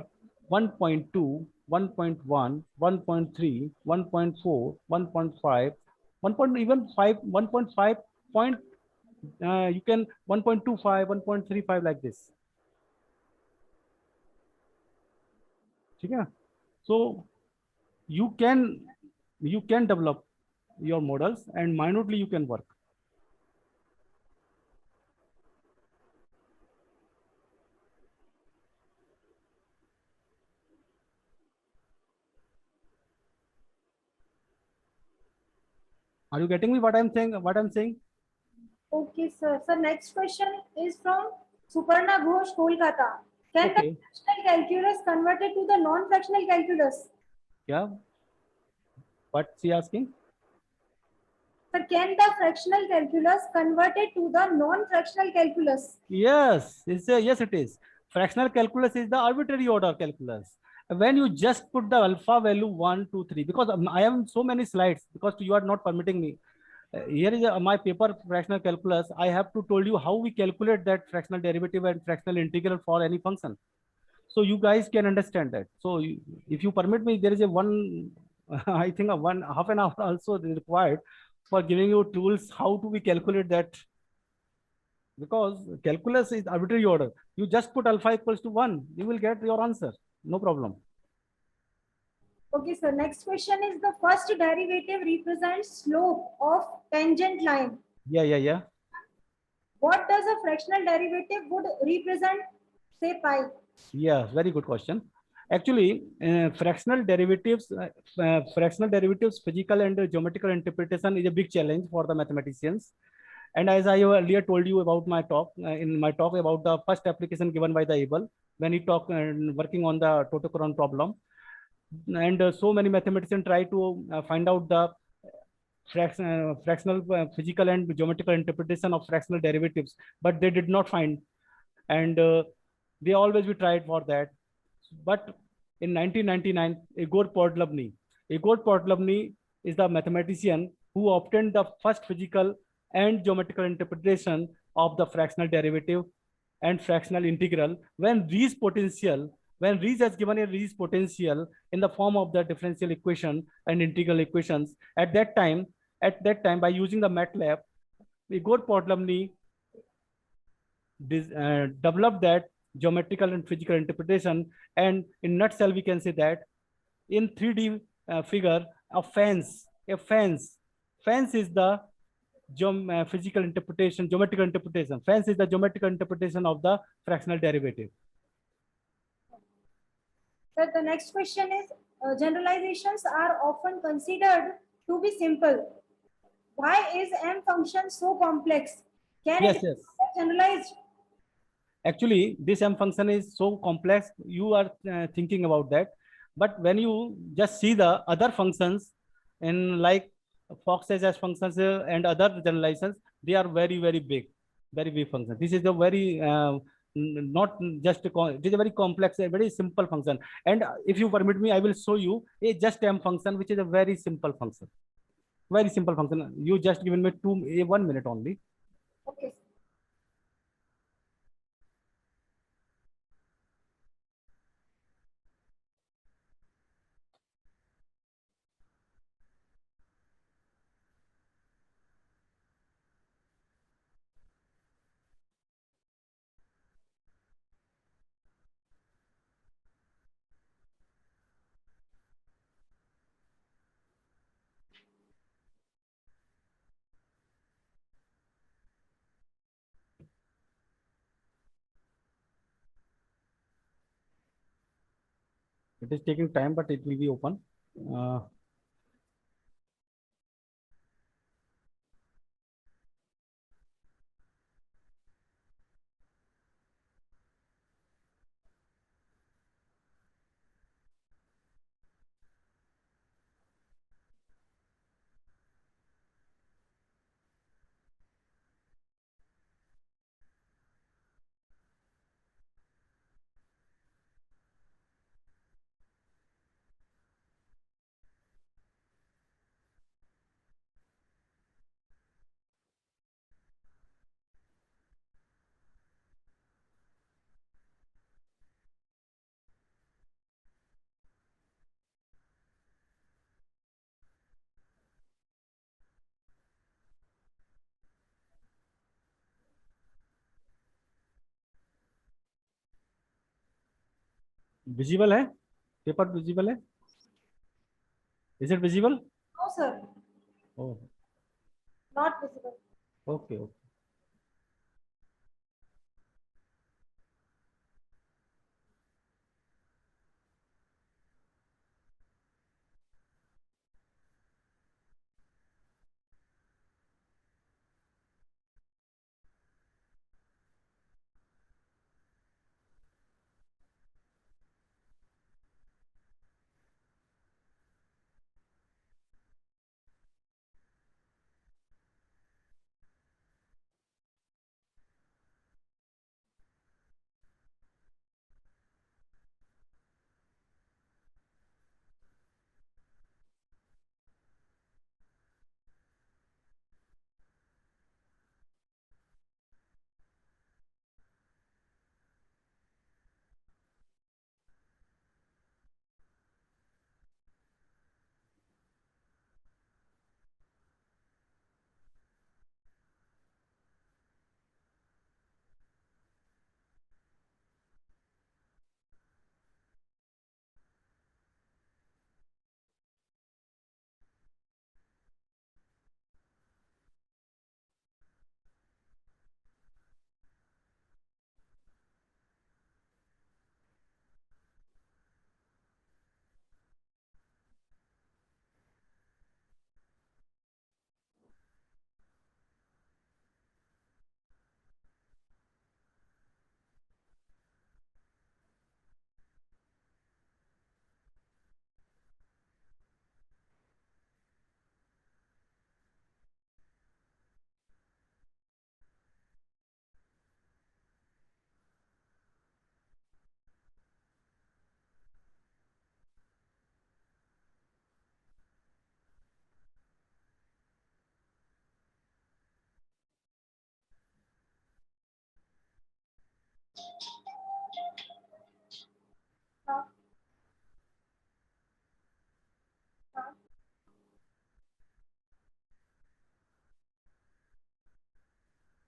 1.2, 1.1, 1.3, 1.4, 1.5, 1 point even 5, 1.5 point, you can 1.25, 1.35 like this. So you can develop your models and minutely you can work. Are you getting me what I'm saying? Okay, sir. So next question is from Suparna Ghosh, Kolkata. Can Okay. the fractional calculus converted to the non-fractional calculus? Yeah. What's she asking? Sir, can the fractional calculus converted to the non-fractional calculus? Yes, yes it is. Fractional calculus is the arbitrary order calculus. When you just put the alpha value 1, 2, 3, because I have so many slides because you are not permitting me. Here is my paper fractional calculus. I have to told you how we calculate that fractional derivative and fractional integral for any function. So you guys can understand that. So if you permit me, there is a one I think a one half an hour also is required for giving you tools how to we calculate that, because calculus is arbitrary order. You just put alpha equals to 1, you will get your answer. No problem. Okay, sir. Next question is the first derivative represents slope of tangent line. Yeah. What does a fractional derivative would represent? Say pi. Yeah, very good question. Actually, fractional derivatives, physical and geometrical interpretation is a big challenge for the mathematicians. And as I earlier told you about my talk, in my talk about the first application given by the Abel, when he talked working on the Tautochron problem, and so many mathematicians try to find out the fractional physical and geometrical interpretation of fractional derivatives, but they did not find, and they always we tried for that. But in 1999, Igor Podlubny is the mathematician who obtained the first physical and geometrical interpretation of the fractional derivative and fractional integral when Riesz has given a Riesz potential in the form of the differential equation and integral equations. At that time, by using the MATLAB, Igor Podlubny developed that geometrical and physical interpretation. And in nutshell, we can say that in 3D figure, a fence is the physical interpretation, geometrical interpretation. Fence is the geometrical interpretation of the fractional derivative. Sir, the next question is generalizations are often considered to be simple. Why is M function so complex? Can Yes, it yes. be generalized? Actually, this M function is so complex, you are thinking about that. But when you just see the other functions in like Fox's S functions and other generalizations, they are very big functions. This is a very not just it is a very complex, a very simple function. And if you permit me, I will show you a just M function, which is a very simple function. Very simple function. You just given me 1 minute only. Okay. It is taking time, but it will be open. Visible है? Paper visible है? Is it visible? No, sir. Oh, Not visible. okay.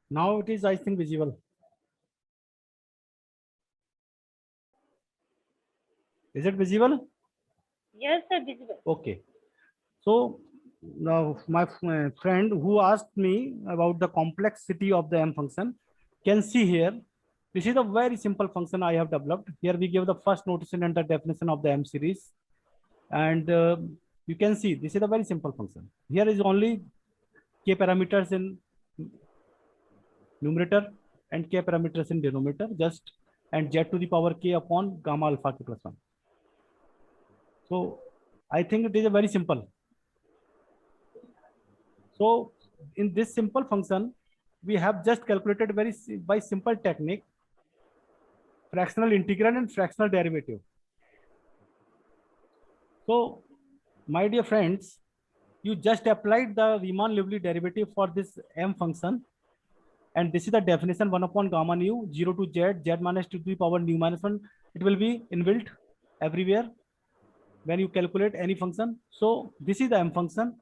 Now it is, I think, visible. Is it visible? Yes, sir, visible. Okay. So now my friend who asked me about the complexity of the M function can see here. This is a very simple function I have developed. Here we give the first notation and the definition of the M series. And you can see this is a very simple function. Here is only k parameters in numerator and k parameters in denominator, just and z to the power k upon gamma alpha k plus 1. So I think it is a very simple. So in this simple function, we have just calculated by simple technique, fractional integral and fractional derivative. So my dear friends, you just applied the Riemann-Lively derivative for this M function. And this is the definition 1 upon gamma nu 0 to z minus 2 to the power nu minus 1. It will be inbuilt everywhere when you calculate any function. So this is the M function.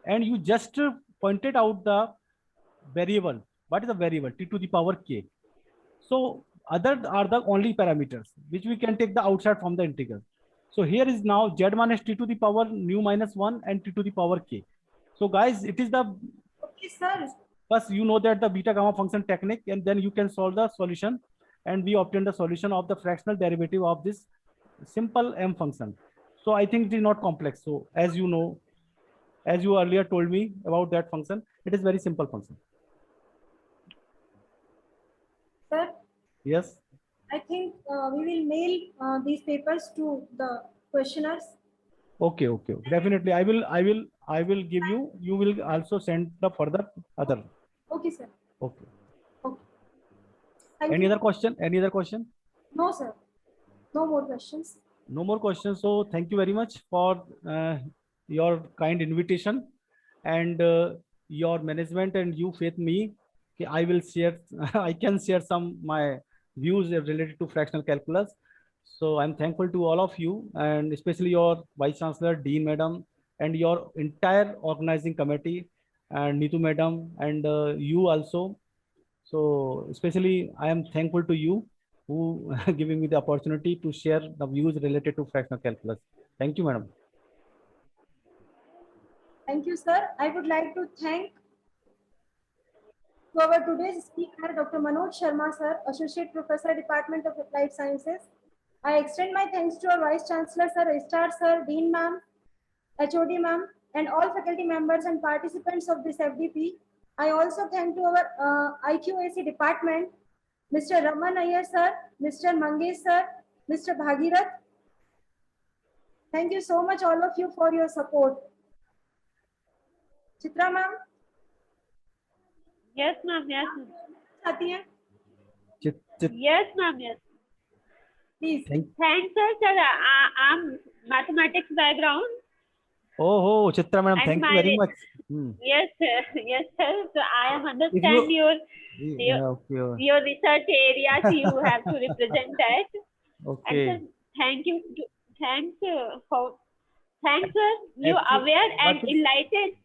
And you just pointed out the variable. What is the variable? T to the power k. So other are the only parameters which we can take the outside from the integral. So here is now z minus t to the power nu minus 1 and t to the power k. So guys, it is the, Okay, sir. first you know that the beta gamma function technique, and then you can solve the solution, and we obtain the solution of the fractional derivative of this simple M function. So I think it is not complex. So as you know, as you earlier told me about that function, it is very simple function. Sir, Yes. I think we will mail these papers to the questioners. Okay. Definitely. I will give you. You will also send the further other. Okay, sir. Okay. Okay. Thank Any you. other question? Any other question? No, sir. No more questions. No more questions. So thank you very much for your kind invitation and your management and you faith me. Okay, I will share. I can share some my views related to fractional calculus. So I'm thankful to all of you, and especially your Vice Chancellor, Dean Madam, and your entire organizing committee, and Neetu Madam, and you also. So especially I am thankful to you who giving me the opportunity to share the views related to fractional calculus. Thank you, Madam. Thank you, sir. I would like to thank to our today's speaker, Dr. Manoj Sharma, sir, Associate Professor, Department of Applied Sciences. I extend my thanks to our Vice Chancellor, Sir Star, Sir, Dean Ma'am, HOD Ma'am, and all faculty members and participants of this FDP. I also thank to our IQAC department, Mr. Raman Iyer, sir, Mr. Mangesh, sir, Mr. Bhagirath. Thank you so much, all of you, for your support. Chitra ma'am, Yes, ma'am. Yes, ma'am. आती हैं? Yes, ma'am. Yes. Please. Thanks, sir. Sir, I'm mathematics background. Oh, Chitra Madam, And thank you my- very much. Yes, sir. Yes, sir. So I understand your Okay. your research areas you have to represent that. Okay. And sir, thank you. Thanks for. Thanks, sir. You Actually, aware and what is- enlightened.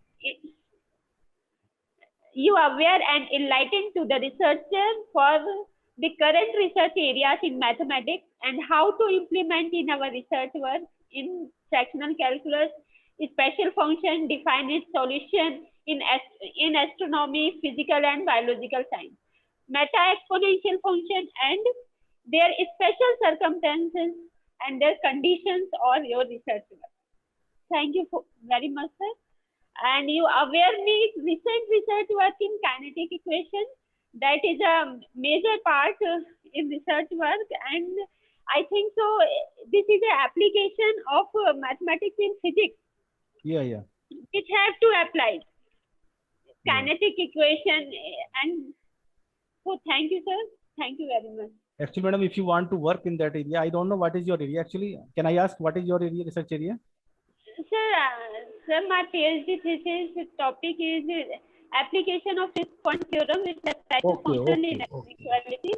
You aware and enlightened to the researcher for the current research areas in mathematics and how to implement in our research work in fractional calculus, special function, definite solution in astronomy, physical and biological science, meta-exponential function and their special circumstances and their conditions or your research work. Thank you very much, sir. And you aware me recent research work in kinetic equation. That is a major part in research work, and I think so. This is an application of mathematics in physics, Yeah. which have to apply kinetic equation. And so, thank you, sir. Thank you very much. Actually, Madam, if you want to work in that area, I don't know what is your area. Actually, can I ask what is your area, research area? Sir, my PhD thesis topic is application of fifth point theorem with respect to function inequality.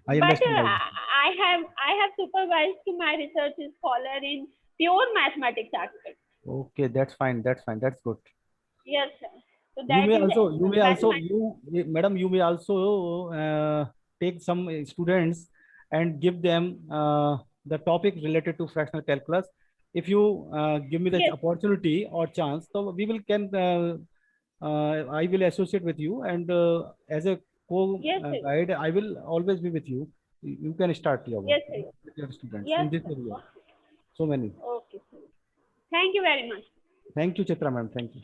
I But understand. I have supervised to my research scholar in pure mathematics aspect. Okay, that's fine. That's fine. That's good. Yes, sir. So You that may is also, you may also, mathematics. madam, you may also take some students and give them the topic related to fractional calculus. If you give me the Yes. opportunity or chance, so we will I will associate with you, and as a Yes, sir. guide, I will always be with you. You can start your work Yes, sir. with your students Yes, in this sir. area. So many. Okay, sir. Thank you very much. Thank you, Chitra ma'am. Thank you.